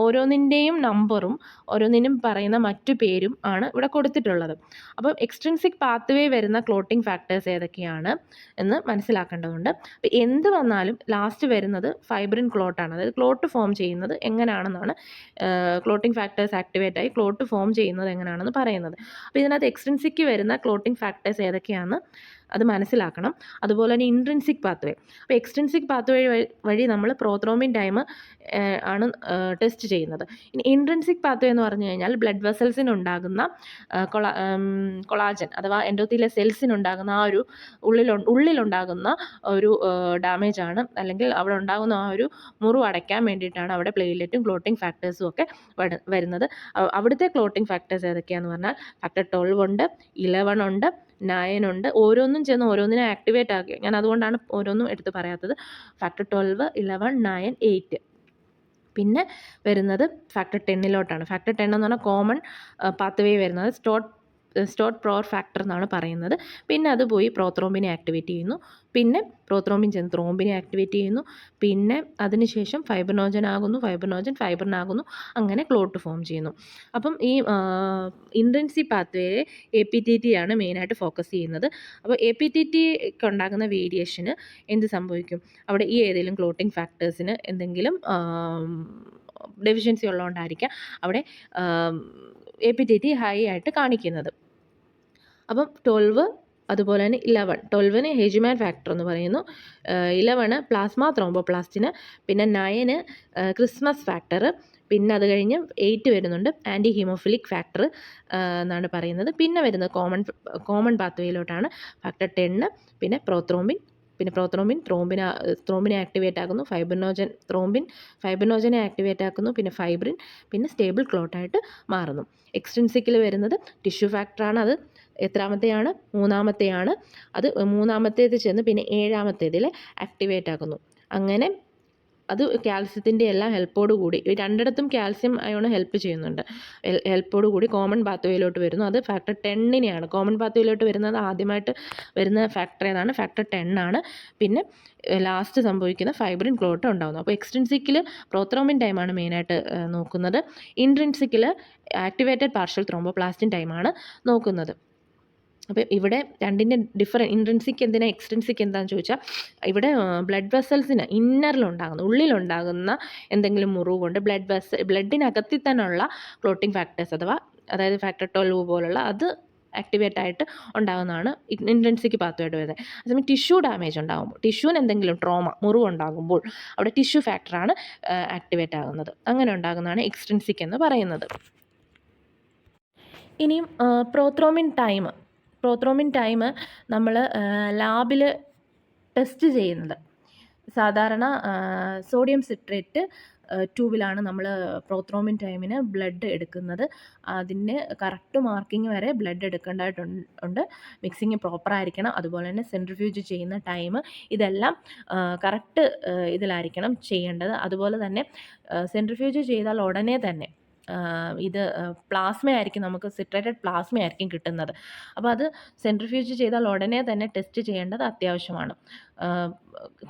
ഓരോന്നിൻ്റെയും നമ്പറും ഓരോന്നിനും പറയുന്ന മറ്റു പേരും ആണ് ഇവിടെ കൊടുത്തിട്ടുള്ളത്. അപ്പം എക്സ്ട്രിൻസിക് പാത്വേ വരുന്ന ക്ലോട്ടിംഗ് ഫാക്ടേഴ്സ് ഏതൊക്കെയാണ് എന്ന് മനസ്സിലാക്കേണ്ടതുണ്ട്. അപ്പോൾ എന്ത് വന്നാലും ലാസ്റ്റ് വരുന്നത് ഫൈബ്രിൻ ക്ലോട്ടാണ്. അതായത് ക്ലോട്ട് ഫോം ചെയ്യുന്നത് എങ്ങനെയാണെന്നാണ് ക്ലോട്ടിംഗ് ഫാക്ടേഴ്സ് ആക്ടിവേറ്റ് ആയി ക്ലോട്ട് ഫോം ചെയ്യുന്നത് എങ്ങനെയാണെന്ന് പറയുന്നത്. അപ്പോൾ ഇതിനകത്ത് എക്സ്ട്രിൻസിക്ക് വരുന്ന ക്ലോട്ടിംഗ് ഫാക്ടേഴ്സ് ഏതൊക്കെയാണ് അത് മനസ്സിലാക്കണം. അതുപോലെ തന്നെ ഇൻട്രിൻസിക് പാത്വേ. അപ്പോൾ എക്സ്ട്രിൻസിക് പാത്വേ വഴി നമ്മൾ പ്രോത്രോംബിൻ ടൈം ആണ് ടെസ്റ്റ് ചെയ്യുന്നത്. ഇനി ഇൻട്രിൻസിക് പാത്വേ എന്ന് പറഞ്ഞു കഴിഞ്ഞാൽ ബ്ലഡ് വെസൽസിനുണ്ടാകുന്ന കൊളാജൻ അഥവാ എൻഡോത്തീലിയൽ സെൽസിനുണ്ടാകുന്ന ആ ഒരു ഉള്ളിലുണ്ടാകുന്ന ഒരു ഡാമേജ് ആണ്, അല്ലെങ്കിൽ അവിടെ ഉണ്ടാകുന്ന ആ ഒരു മുറിവ് അടയ്ക്കാൻ വേണ്ടിയിട്ടാണ് അവിടെ പ്ലേറ്റ്ലെറ്റും ക്ലോട്ടിംഗ് ഫാക്ടേഴ്സും ഒക്കെ വരുന്നത്. അവിടുത്തെ ക്ലോട്ടിംഗ് ഫാക്ടേഴ്സ് ഏതൊക്കെയാണെന്ന് പറഞ്ഞാൽ ഫാക്ടർ 12 ഉണ്ട്, 11 ഉണ്ട്, 9 ഉണ്ട്. ഓരോന്നും ചെന്ന് ഓരോന്നിനെ ആക്ടിവേറ്റ് ആക്കി, ഞാൻ അതുകൊണ്ടാണ് ഓരോന്നും എടുത്ത് പറയാത്തത്. ഫാക്ടർ 12, 11, 9, 8 പിന്നെ വരുന്നത് ഫാക്ടർ 10 ഫാക്ടർ 10 എന്ന് പറഞ്ഞാൽ കോമൺ പാത്ത് വേ വരുന്നത് സ്റ്റോർഡ് പ്രോർ ഫാക്ടർ എന്നാണ് പറയുന്നത്. പിന്നെ അത് പോയി പ്രോത്രോംബിനെ ആക്ടിവേറ്റ് ചെയ്യുന്നു. പിന്നെ പ്രോത്രോംബിൻ ചെന്ന് ത്രോംബിനെ ആക്ടിവേറ്റ് ചെയ്യുന്നു. പിന്നെ അതിനുശേഷം ഫൈബ്രിനോജൻ ആകുന്നു, ഫൈബറിനാകുന്നു, അങ്ങനെ ക്ലോട്ട് ഫോം ചെയ്യുന്നു. അപ്പം ഈ ഇൻട്രിൻസിക് പാത്ത് വേ APTT ആണ് മെയിനായിട്ട് ഫോക്കസ് ചെയ്യുന്നത്. അപ്പോൾ APTTക്ക് ഉണ്ടാകുന്ന വേരിയേഷന് എന്ത് സംഭവിക്കും? അവിടെ ഈ ഏതെങ്കിലും ക്ലോട്ടിംഗ് ഫാക്ടേഴ്സിന് എന്തെങ്കിലും ഡെഫിഷ്യൻസി ഉള്ളതുകൊണ്ടായിരിക്കാം അവിടെ APTT ഹൈ ആയിട്ട് കാണിക്കുന്നത്. അപ്പം 12 അതുപോലെ തന്നെ 12 ഹെജിമാൻ ഫാക്ടർ എന്ന് പറയുന്നു, 11 പ്ലാസ്മ ത്രോംബോപ്ലാസ്റ്റിന്, പിന്നെ 9 ക്രിസ്മസ് ഫാക്ടർ, പിന്നെ അത് കഴിഞ്ഞ് 8 വരുന്നുണ്ട് ആൻറ്റി ഹീമോഫിലിക് ഫാക്ടർ എന്നാണ് പറയുന്നത്. പിന്നെ വരുന്നത് കോമൺ പാത്വേയിലോട്ടാണ് ഫാക്ടർ 10, പിന്നെ ത്രോംബിനെ ആക്ടിവേറ്റ് ആക്കുന്നു, ഫൈബ്രിനോജനെ ആക്ടിവേറ്റ് ആക്കുന്നു, പിന്നെ ഫൈബ്രിൻ, പിന്നെ സ്റ്റേബിൾ ക്ലോട്ടായിട്ട് മാറുന്നു. എക്സ്ട്രിൻസിക്കിൽ വരുന്നത് ടിഷ്യൂ ഫാക്ടറാണ്. അത് എത്രാമത്തെയാണ്? മൂന്നാമത്തെയാണ്. അത് മൂന്നാമത്തേത് ചെന്ന് പിന്നെ 7ാമത്തേതിൽ ആക്ടിവേറ്റ് ആക്കുന്നു. അങ്ങനെ അത് കാൽസ്യത്തിൻ്റെ എല്ലാം ഹെൽപ്പോട് കൂടി, രണ്ടിടത്തും കാൽസ്യം അയോൺ ഹെൽപ്പ് ചെയ്യുന്നുണ്ട്, ഹെൽപ്പോട് കൂടി കോമൺ പാത്വേയിലോട്ട് വരുന്നു. അത് ഫാക്ടർ 10നെയാണ്. കോമൺ പാത്വേയിലോട്ട് വരുന്നത് ആദ്യമായിട്ട് വരുന്ന ഫാക്ടർ ഏതാണ്? ഫാക്ടർ 10 ആണ്. പിന്നെ ലാസ്റ്റ് സംഭവിക്കുന്ന ഫൈബ്രിൻ ക്ലോട്ട് ഉണ്ടാകുന്നു. അപ്പോൾ എക്സ്ട്രിൻസിക്കിൽ പ്രോത്രോംബിൻ ടൈമാണ് മെയിനായിട്ട് നോക്കുന്നത്. ഇൻട്രിൻസിക്കിൽ ആക്ടിവേറ്റഡ് പാർഷ്യൽ ത്രോംബോപ്ലാസ്റ്റിൻ ടൈമാണ് നോക്കുന്നത്. അപ്പോൾ ഇവിടെ രണ്ടിൻ്റെ ഇൻട്രിൻസിക് എന്തിനാ എക്സ്ട്രിൻസിക് എന്താണെന്ന് ചോദിച്ചാൽ, ഇവിടെ ബ്ലഡ് വെസൽസിന് ഉള്ളിലുണ്ടാകുന്ന എന്തെങ്കിലും മുറിവ് കൊണ്ട് ബ്ലഡിനകത്തിൽ തന്നെയുള്ള ക്ലോട്ടിംഗ് ഫാക്ടേഴ്സ് അതായത് ഫാക്ടർ 12 പോലുള്ള അത് ആക്ടിവേറ്റ് ആയിട്ട് ഉണ്ടാകുന്നതാണ് ഇൻട്രിൻസിക് പാത്വേയായിട്ട് വരുന്നത്. അതേസമയം ടിഷ്യൂ ഡാമേജ് ഉണ്ടാകുമ്പോൾ, ടിഷ്യൂവിന് എന്തെങ്കിലും മുറിവ് ഉണ്ടാകുമ്പോൾ അവിടെ ടിഷ്യൂ ഫാക്ടറാണ് ആക്ടിവേറ്റ് ആകുന്നത്. അങ്ങനെ ഉണ്ടാകുന്നതാണ് എക്സ്ട്രിൻസിക് എന്ന് പറയുന്നത്. ഇനിയും പ്രോത്രോംബിൻ ടൈം നമ്മൾ ലാബിൽ ടെസ്റ്റ് ചെയ്യുന്നത് സാധാരണ സോഡിയം സിട്രേറ്റ് ട്യൂബിലാണ് നമ്മൾ പ്രോത്രോംബിൻ ടൈമിന് ബ്ലഡ് എടുക്കുന്നത്. അതിന് കറക്റ്റ് മാർക്കിംഗ് വരെ ബ്ലഡ് എടുക്കേണ്ടതായിട്ടുണ്ട്. മിക്സിങ് പ്രോപ്പറായിരിക്കണം. അതുപോലെ തന്നെ സെൻട്രിഫ്യൂജ് ചെയ്യുന്ന ടൈം, ഇതെല്ലാം കറക്റ്റ് ഇതിലായിരിക്കണം ചെയ്യേണ്ടത്. അതുപോലെ തന്നെ സെൻട്രിഫ്യൂജ് ചെയ്താൽ ഉടനെ തന്നെ ഇത് പ്ലാസ്മയായിരിക്കും, നമുക്ക് സിട്രേറ്റഡ് പ്ലാസ്മയായിരിക്കും കിട്ടുന്നത്. അപ്പോൾ അത് സെൻട്രിഫ്യൂജ് ചെയ്താൽ ഉടനെ തന്നെ ടെസ്റ്റ് ചെയ്യേണ്ടത് അത്യാവശ്യമാണ്.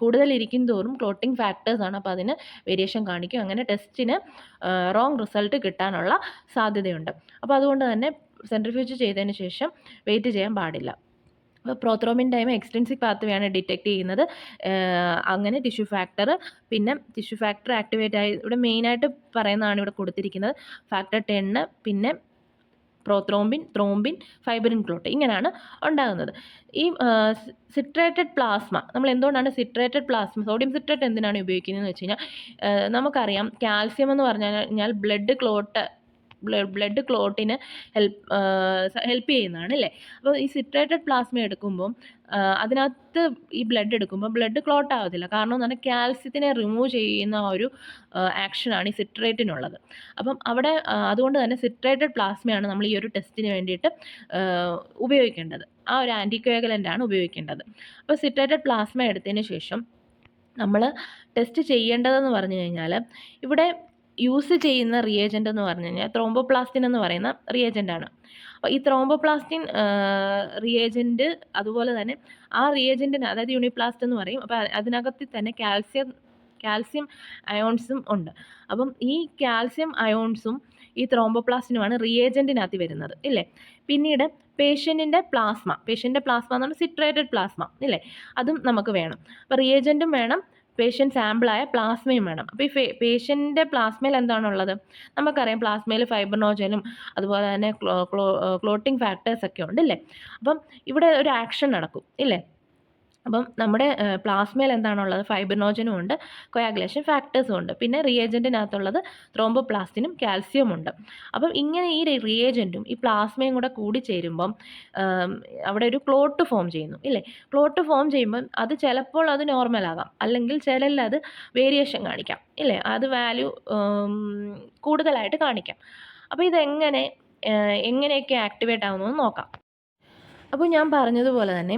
കൂടുതലിരിക്കും തോറും ക്ലോട്ടിംഗ് ഫാക്ടേഴ്സാണ്, അപ്പോൾ അതിന് വേരിയേഷൻ കാണിക്കും. അങ്ങനെ ടെസ്റ്റിന് റോങ് റിസൾട്ട് കിട്ടാനുള്ള സാധ്യതയുണ്ട്. അപ്പോൾ അതുകൊണ്ട് തന്നെ സെൻട്രിഫ്യൂജ് ചെയ്തതിന് ശേഷം വെയിറ്റ് ചെയ്യാൻ പാടില്ല. അപ്പോൾ പ്രോത്രോംബിൻ ടൈം എക്സ്ട്രിൻസിക് പാത്വേയാണ് ഡിറ്റക്ട് ചെയ്യുന്നത്. അങ്ങനെ ടിഷ്യൂ ഫാക്ടർ ആക്ടിവേറ്റ് ആയി ഇവിടെ മെയിനായിട്ട് പറയുന്നതാണ് ഇവിടെ കൊടുത്തിരിക്കുന്നത്. ഫാക്ടർ 10, പിന്നെ ത്രോംബിൻ, ഫൈബ്രിൻ ക്ലോട്ട്, ഇങ്ങനെയാണ് ഉണ്ടാകുന്നത്. ഈ സിട്രേറ്റഡ് പ്ലാസ്മ, നമ്മൾ എന്തുകൊണ്ടാണ് സോഡിയം സിട്രേറ്റ് എന്തിനാണ് ഉപയോഗിക്കുന്നതെന്ന് വെച്ച് കഴിഞ്ഞാൽ, നമുക്കറിയാം കാൽസ്യം എന്ന് പറഞ്ഞു കഴിഞ്ഞാൽ ബ്ലഡ് ക്ലോട്ടിന് ഹെൽപ്പ് ചെയ്യുന്നതാണ് അല്ലേ. അപ്പോൾ ഈ സിട്രേറ്റഡ് പ്ലാസ്മ എടുക്കുമ്പം അതിനകത്ത് ഈ ബ്ലഡ് എടുക്കുമ്പോൾ ബ്ലഡ് ക്ലോട്ട് ആവത്തില്ല. കാരണം എന്ന് പറഞ്ഞാൽ കാൽസ്യത്തിനെ റിമൂവ് ചെയ്യുന്ന ഒരു ആക്ഷനാണ് ഈ സിട്രേറ്റിനുള്ളത്. അപ്പം അവിടെ അതുകൊണ്ട് തന്നെ സിട്രേറ്റഡ് പ്ലാസ്മയാണ് നമ്മൾ ഈ ഒരു ടെസ്റ്റിന് വേണ്ടിയിട്ട് ഉപയോഗിക്കേണ്ടത്. ആ ഒരു ആൻറ്റിക്കോയാഗുലൻ്റാണ് ഉപയോഗിക്കേണ്ടത്. അപ്പോൾ സിട്രേറ്റഡ് പ്ലാസ്മ എടുത്തതിന് ശേഷം നമ്മൾ ടെസ്റ്റ് ചെയ്യേണ്ടതെന്ന് പറഞ്ഞു കഴിഞ്ഞാൽ, ഇവിടെ യൂസ് ചെയ്യുന്ന റിയേജൻ്റ് എന്ന് പറഞ്ഞു കഴിഞ്ഞാൽ ത്രോംബോപ്ലാസ്റ്റിൻ എന്ന് പറയുന്ന റിയേജൻ്റാണ്. അപ്പോൾ ഈ ത്രോംബോപ്ലാസ്റ്റിൻ റിയേജൻറ്റ്, അതുപോലെ തന്നെ ആ റിയേജൻറ്റിന്, അതായത് യൂണിപ്ലാസ്റ്റ് എന്ന് പറയും, അപ്പോൾ അതിനകത്ത് തന്നെ കാൽസ്യം അയോൺസും ഉണ്ട്. അപ്പം ഈ കാൽസ്യം അയോൺസും ഈ ത്രോംബോപ്ലാസ്റ്റിനുമാണ് റിയേജൻറ്റിനകത്ത് വരുന്നത് ഇല്ലേ. പിന്നീട് പേഷ്യൻറ്റിൻ്റെ പ്ലാസ്മ എന്ന് പറഞ്ഞാൽ സിട്രേറ്റഡ് പ്ലാസ്മ ഇല്ലേ, അതും നമുക്ക് വേണം. അപ്പോൾ റിയേജൻറ്റും വേണം, പേഷ്യൻ്റ് സാമ്പിളായ പ്ലാസ്മയും വേണം. അപ്പോൾ ഈ പേഷ്യൻ്റെ പ്ലാസ്മയിൽ എന്താണുള്ളത്? നമുക്കറിയാം പ്ലാസ്മയിൽ ഫൈബ്രിനോജനും അതുപോലെ തന്നെ ക്ലോട്ടിംഗ് ഫാക്ടേഴ്സൊക്കെ ഉണ്ട് ഇല്ലേ. അപ്പം ഇവിടെ ഒരു ആക്ഷൻ നടക്കും ഇല്ലേ. അപ്പം നമ്മുടെ പ്ലാസ്മയിൽ എന്താണുള്ളത്? ഫൈബ്രിനോജനും ഉണ്ട്, കൊയാഗുലേഷൻ ഫാക്ടേഴ്സും ഉണ്ട്, പിന്നെ റിയേജൻറ്റിനകത്തുള്ളത് ത്രോംബോപ്ലാസ്റ്റിനും കാൽസ്യവും ഉണ്ട്. അപ്പം ഇങ്ങനെ ഈ റിയേജൻറ്റും ഈ പ്ലാസ്മയും കൂടെ കൂടി ചേരുമ്പം അവിടെ ഒരു ക്ലോട്ട് ഫോം ചെയ്യുന്നു ഇല്ലേ. ക്ലോട്ട് ഫോം ചെയ്യുമ്പം അത് ചിലപ്പോൾ അത് നോർമലാകാം, അല്ലെങ്കിൽ ചിലതിൽ അത് വേരിയേഷൻ കാണിക്കാം ഇല്ലേ, അത് വാല്യൂ കൂടുതലായിട്ട് കാണിക്കാം. അപ്പോൾ എങ്ങനെയൊക്കെ ആക്ടിവേറ്റ് ആകുന്നതെന്ന് നോക്കാം. അപ്പോൾ ഞാൻ പറഞ്ഞതുപോലെ തന്നെ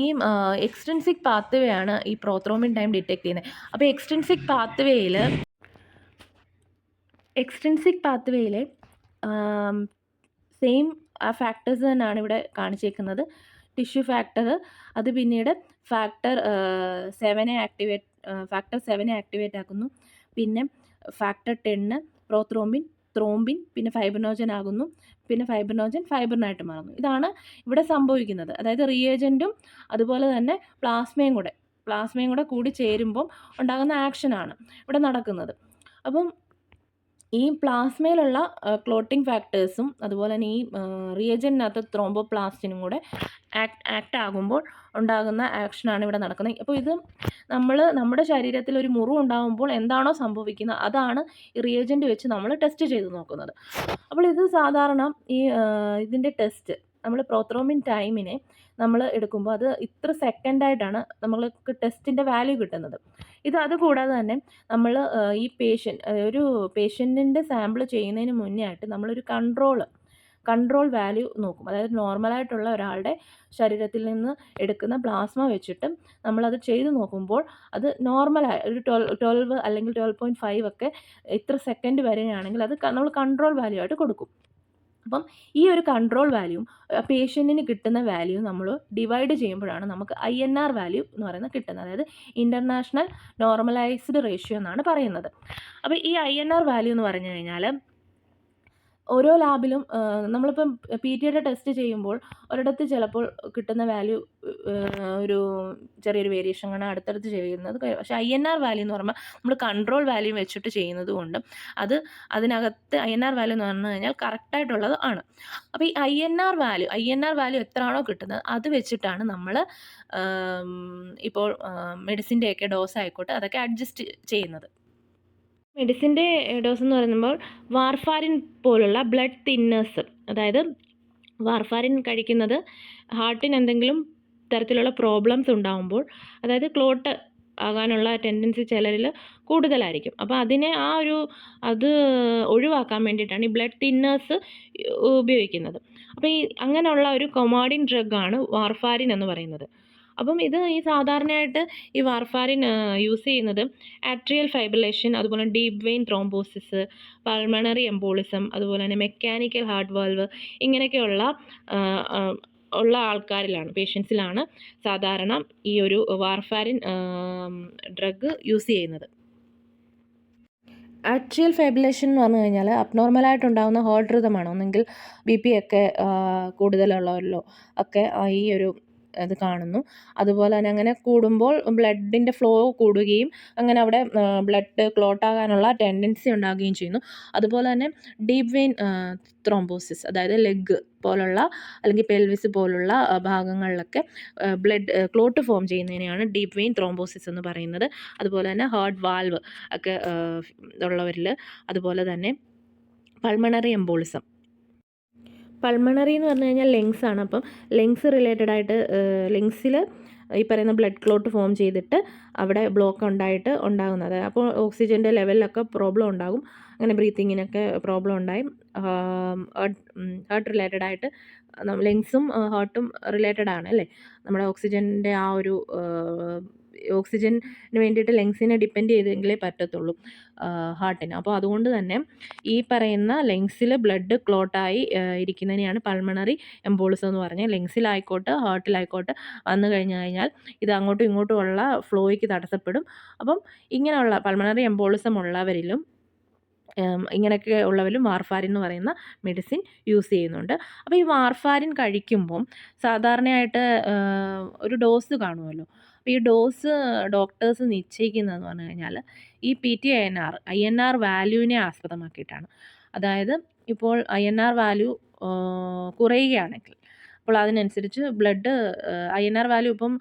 ഈ എക്സ്ട്രിൻസിക് പാത്വേ ആണ് ഈ പ്രോത്രോംബിൻ ടൈം ഡിറ്റക്ട് ചെയ്യുന്നത്. അപ്പോൾ എക്സ്ട്രിൻസിക് പാത്വേയിൽ എക്സ്ട്രിൻസിക് പാത്വേയിലെ സെയിം ആ ഫാക്ടേഴ്സ് തന്നെയാണ് ഇവിടെ കാണിച്ചേക്കുന്നത്. ടിഷ്യൂ ഫാക്ടർ, അത് പിന്നീട് ഫാക്ടർ 7 ആക്ടിവേറ്റ് ആക്കുന്നു. പിന്നെ ഫാക്ടർ 10 ത്രോംബിൻ, പിന്നെ ഫൈബ്രിനോജൻ ആകുന്നു. പിന്നെ ഫൈബ്രിനോജൻ ഫൈബ്രിനായിട്ട് മാറുന്നു. ഇതാണ് ഇവിടെ സംഭവിക്കുന്നത്. അതായത് റിയേജൻറ്റും അതുപോലെ തന്നെ പ്ലാസ്മയും കൂടെ കൂടി ചേരുമ്പം ഉണ്ടാകുന്ന ആക്ഷനാണ് ഇവിടെ നടക്കുന്നത്. അപ്പം ഈ പ്ലാസ്മയിലുള്ള ക്ലോട്ടിംഗ് ഫാക്ടേഴ്സും അതുപോലെ തന്നെ ഈ റിയേജൻറ്റിനകത്ത് ത്രോംബോപ്ലാസ്റ്റിനും കൂടെ ആക്ട് ആകുമ്പോൾ ഉണ്ടാകുന്ന ആക്ഷനാണ് ഇവിടെ നടക്കുന്നത്. അപ്പോൾ ഇത് നമ്മുടെ ശരീരത്തിൽ ഒരു മുറിവ് ഉണ്ടാകുമ്പോൾ എന്താണോ സംഭവിക്കുന്നത് അതാണ് ഈ റിയേജൻറ്റ് വെച്ച് നമ്മൾ ടെസ്റ്റ് ചെയ്ത് നോക്കുന്നത്. അപ്പോൾ ഇത് സാധാരണ ഇതിൻ്റെ ടെസ്റ്റ് നമ്മൾ പ്രോത്രോമിൻ ടൈമിനെ നമ്മൾ എടുക്കുമ്പോൾ അത് ഇത്ര സെക്കൻഡായിട്ടാണ് നമ്മൾക്ക് ടെസ്റ്റിൻ്റെ വാല്യൂ കിട്ടുന്നത്. അതുകൂടാതെ തന്നെ നമ്മൾ ഈ ഒരു പേഷ്യൻറ്റിൻ്റെ സാമ്പിൾ ചെയ്യുന്നതിന് മുന്നേ ആയിട്ട് നമ്മളൊരു കൺട്രോൾ വാല്യൂ നോക്കും. അതായത് നോർമലായിട്ടുള്ള ഒരാളുടെ ശരീരത്തിൽ നിന്ന് എടുക്കുന്ന പ്ലാസ്മ വെച്ചിട്ട് നമ്മളത് ചെയ്ത് നോക്കുമ്പോൾ അത് നോർമലായി ഒരു 12 അല്ലെങ്കിൽ 12.5 ഒക്കെ ഇത്ര സെക്കൻഡ് വരെയാണെങ്കിൽ അത് നമ്മൾ കൺട്രോൾ വാല്യൂ ആയിട്ട് കൊടുക്കും. അപ്പം ഈ ഒരു കൺട്രോൾ വാല്യൂവും പേഷ്യൻറ്റിന് കിട്ടുന്ന വാല്യൂ നമ്മൾ ഡിവൈഡ് ചെയ്യുമ്പോഴാണ് നമുക്ക് INR വാല്യൂ എന്ന് പറയുന്നത് കിട്ടുന്നത്. അതായത് ഇൻ്റർനാഷണൽ നോർമലൈസ്ഡ് റേഷ്യോ എന്നാണ് പറയുന്നത്. അപ്പോൾ ഈ INR വാല്യൂ എന്ന് പറഞ്ഞു കഴിഞ്ഞാൽ ഓരോ ലാബിലും നമ്മളിപ്പം PTയുടെ ടെസ്റ്റ് ചെയ്യുമ്പോൾ ഒരിടത്ത് ചിലപ്പോൾ കിട്ടുന്ന വാല്യൂ ഒരു ചെറിയൊരു വേരിയേഷൻ കാണാൻ അടുത്തടുത്ത് ചെയ്യുന്നത്. പക്ഷേ INR വാല്യൂ എന്ന് പറയുമ്പോൾ നമ്മൾ കൺട്രോൾ വാല്യൂ വെച്ചിട്ട് ചെയ്യുന്നത് കൊണ്ട് അതിനകത്ത് INR വാല്യൂ എന്ന് പറഞ്ഞു കഴിഞ്ഞാൽ കറക്റ്റായിട്ടുള്ളത് ആണ്. അപ്പോൾ ഈ INR വാല്യൂ എത്രയാണോ കിട്ടുന്നത് അത് വെച്ചിട്ടാണ് നമ്മൾ ഇപ്പോൾ മെഡിസിൻ്റെയൊക്കെ ഡോസ് ആയിക്കോട്ടെ അതൊക്കെ അഡ്ജസ്റ്റ് ചെയ്യുന്നത്. മെഡിസിൻ്റെ ഡോസ് എന്ന് പറയുമ്പോൾ വാർഫാരിൻ പോലുള്ള ബ്ലഡ് തിന്നേഴ്സ്, അതായത് വാർഫാരിൻ കഴിക്കുന്നത് ഹാർട്ടിന് എന്തെങ്കിലും തരത്തിലുള്ള പ്രോബ്ലംസ് ഉണ്ടാകുമ്പോൾ, അതായത് ക്ലോട്ട് ആകാനുള്ള ടെൻഡൻസി ചിലരിൽ കൂടുതലായിരിക്കും. അപ്പോൾ അത് ഒഴിവാക്കാൻ വേണ്ടിയിട്ടാണ് ഈ ബ്ലഡ് തിന്നേഴ്സ് ഉപയോഗിക്കുന്നത്. അപ്പോൾ അങ്ങനെയുള്ള ഒരു കൊമോഡിൻ ഡ്രഗാണ് വാർഫാരിൻ എന്ന് പറയുന്നത്. അപ്പം ഈ സാധാരണയായിട്ട് ഈ വാർഫാരിൻ യൂസ് ചെയ്യുന്നത് ആട്രിയൽ ഫൈബ്രിലേഷൻ, അതുപോലെ deep vein thrombosis, pulmonary embolism, അതുപോലെ തന്നെ മെക്കാനിക്കൽ ഹാർട്ട് വാൽവ് ഇങ്ങനെയൊക്കെയുള്ള ആൾക്കാരിലാണ്, പേഷ്യൻസിലാണ് സാധാരണ ഈ ഒരു വാർഫാരിൻ ഡ്രഗ് യൂസ് ചെയ്യുന്നത്. ആട്രിയൽ ഫൈബ്രിലേഷൻ എന്ന് പറഞ്ഞു കഴിഞ്ഞാൽ അബ്നോർമലായിട്ടുണ്ടാകുന്ന ഹാർട്ട് റിതമാണ്. ഒന്നെങ്കിൽ BP ഒക്കെ കൂടുതലുള്ളവരിലോ ഒക്കെ ഈ ഒരു അത് കാണുന്നു. അതുപോലെ തന്നെ അങ്ങനെ കൂടുമ്പോൾ ബ്ലഡിൻ്റെ ഫ്ലോ കൂടുകയും അങ്ങനെ അവിടെ ബ്ലഡ് ക്ലോട്ടാകാനുള്ള ടെൻഡൻസി ഉണ്ടാകുകയും ചെയ്യുന്നു. അതുപോലെ തന്നെ ഡീപ്പ് വെയിൻ ത്രോംബോസിസ്, അതായത് ലെഗ് പോലുള്ള അല്ലെങ്കിൽ പെൽവിസ് പോലുള്ള ഭാഗങ്ങളിലൊക്കെ ബ്ലഡ് ക്ലോട്ട് ഫോം ചെയ്യുന്നതിനെയാണ് ഡീപ്പ് വെയിൻ ത്രോംബോസിസ് എന്ന് പറയുന്നത്. അതുപോലെ തന്നെ ഹാർട്ട് വാൽവ് ഒക്കെ ഉള്ളവരിൽ, അതുപോലെ തന്നെ പൾമണറി എംബോളിസം. പൾമണറി എന്ന് പറഞ്ഞു കഴിഞ്ഞാൽ ലങ്സ് ആണ്. അപ്പം ലങ്സ് റിലേറ്റഡ് ആയിട്ട് ലങ്സിൽ ഈ പറയുന്ന ബ്ലഡ് ക്ലോട്ട് ഫോം ചെയ്തിട്ട് അവിടെ ബ്ലോക്ക് ഉണ്ടാകുന്നത്. അപ്പോൾ ഓക്സിജൻ്റെ ലെവലിലൊക്കെ പ്രോബ്ലം ഉണ്ടാകും. അങ്ങനെ ബ്രീത്തിങ്ങിനൊക്കെ പ്രോബ്ലം ഉണ്ടായി. ഹാർട്ട് റിലേറ്റഡ് ആയിട്ട് ലങ്സും ഹാർട്ടും റിലേറ്റഡ് ആണ് അല്ലേ. നമ്മുടെ ഓക്സിജൻ്റെ ഓക്സിജന് വേണ്ടിയിട്ട് ലങ്സിനെ ഡിപ്പെൻഡ് ചെയ്തെങ്കിലേ പറ്റത്തുള്ളൂ ഹാർട്ടിന്. അപ്പോൾ അതുകൊണ്ട് തന്നെ ഈ പറയുന്ന ലങ്സിൽ ബ്ലഡ് ക്ലോട്ടായി ഇരിക്കുന്നതിനെയാണ് പൾമണറി എംബോളിസം എന്ന് പറഞ്ഞാൽ. ലങ്സിലായിക്കോട്ടെ ഹാർട്ടിലായിക്കോട്ടെ വന്നു കഴിഞ്ഞാൽ ഇത് അങ്ങോട്ടും ഇങ്ങോട്ടും ഉള്ള ഫ്ലോയ്ക്ക് തടസ്സപ്പെടും. അപ്പം ഇങ്ങനെയുള്ള പൾമണറി എംബോളിസം ഉള്ളവരിലും ഇങ്ങനെയൊക്കെ ഉള്ളവരും വാർഫാരിൻ എന്ന് പറയുന്ന മെഡിസിൻ യൂസ് ചെയ്യുന്നുണ്ട്. അപ്പോൾ ഈ വാർഫാരിൻ കഴിക്കുമ്പം സാധാരണയായിട്ട് ഒരു ഡോസ് കാണുമല്ലോ. അപ്പോൾ ഈ ഡോസ് ഡോക്ടേഴ്സ് നിശ്ചയിക്കുന്നതെന്ന് പറഞ്ഞു കഴിഞ്ഞാൽ ഈ INR വാല്യൂവിനെ ആസ്പദമാക്കിയിട്ടാണ്. അതായത് ഇപ്പോൾ INR വാല്യൂ കുറയുകയാണെങ്കിൽ അപ്പോൾ അതിനനുസരിച്ച് INR വാല്യൂ ഇപ്പം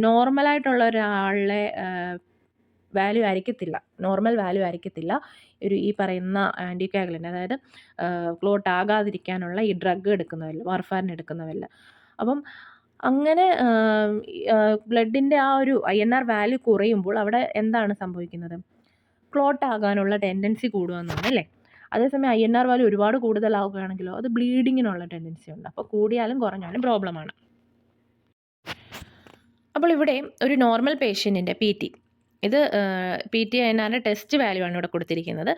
നോർമലായിട്ടുള്ള ഒരാളുടെ നോർമൽ വാല്യൂ ആയിരിക്കത്തില്ല ഈ പറയുന്ന ആൻറ്റികോഗുലൻ്റ്, അതായത് ക്ലോട്ട് ആകാതിരിക്കാനുള്ള ഈ ഡ്രഗ് വാർഫാരിൻ എടുക്കുന്നവരിൽ. അപ്പം അങ്ങനെ ബ്ലഡിൻ്റെ ഒരു INR വാല്യൂ കുറയുമ്പോൾ അവിടെ എന്താണ് സംഭവിക്കുന്നത്? ക്ലോട്ട് ആകാനുള്ള ടെൻഡൻസി കൂടുകയെന്നാണ് അല്ലേ. അതേസമയം INR വാല്യൂ ഒരുപാട് കൂടുതലാവുകയാണെങ്കിലോ അത് ബ്ലീഡിങ്ങിനുള്ള ടെൻഡൻസി ഉണ്ട്. അപ്പോൾ കൂടിയാലും കുറഞ്ഞാലും പ്രോബ്ലമാണ്. അപ്പോൾ ഇവിടെ ഒരു നോർമൽ പേഷ്യൻറ്റിൻ്റെ PT ഇത് PT-INR ടെസ്റ്റ് വാല്യൂ ആണ് ഇവിടെ കൊടുത്തിരിക്കുന്നത്.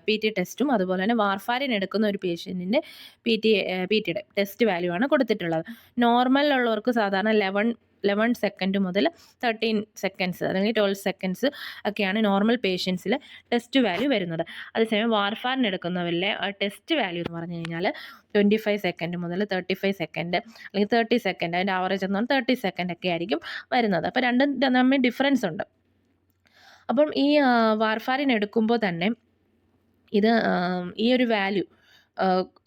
PT ടെസ്റ്റും അതുപോലെ തന്നെ വാർഫാരിൻ എടുക്കുന്ന ഒരു പേഷ്യൻറ്റിൻ്റെ PTയുടെ ടെസ്റ്റ് വാല്യൂ ആണ് കൊടുത്തിട്ടുള്ളത്. നോർമലിലുള്ളവർക്ക് സാധാരണ 11 സെക്കൻഡ് മുതൽ 13 സെക്കൻഡ്സ് അല്ലെങ്കിൽ 12 സെക്കൻഡ്സ് ഒക്കെയാണ് നോർമൽ പേഷ്യൻസിൽ ടെസ്റ്റ് വാല്യൂ വരുന്നത്. അതേസമയം വാർഫാരിൻ എടുക്കുന്നവരിലെ ടെസ്റ്റ് വാല്യൂ എന്ന് പറഞ്ഞു കഴിഞ്ഞാൽ 25 സെക്കൻഡ് മുതൽ 35 സെക്കൻഡ് അല്ലെങ്കിൽ 30 സെക്കൻഡ്, അതിൻ്റെ ആവറേജ് എന്ന് പറഞ്ഞാൽ 30 സെക്കൻഡ് ഒക്കെ ആയിരിക്കും വരുന്നത്. അപ്പോൾ രണ്ടും തമ്മിൽ ഡിഫറൻസ് ഉണ്ട്. അപ്പം ഈ വാർഫാരിൻ എടുക്കുമ്പോൾ തന്നെ ഇത് ഈ ഒരു വാല്യൂ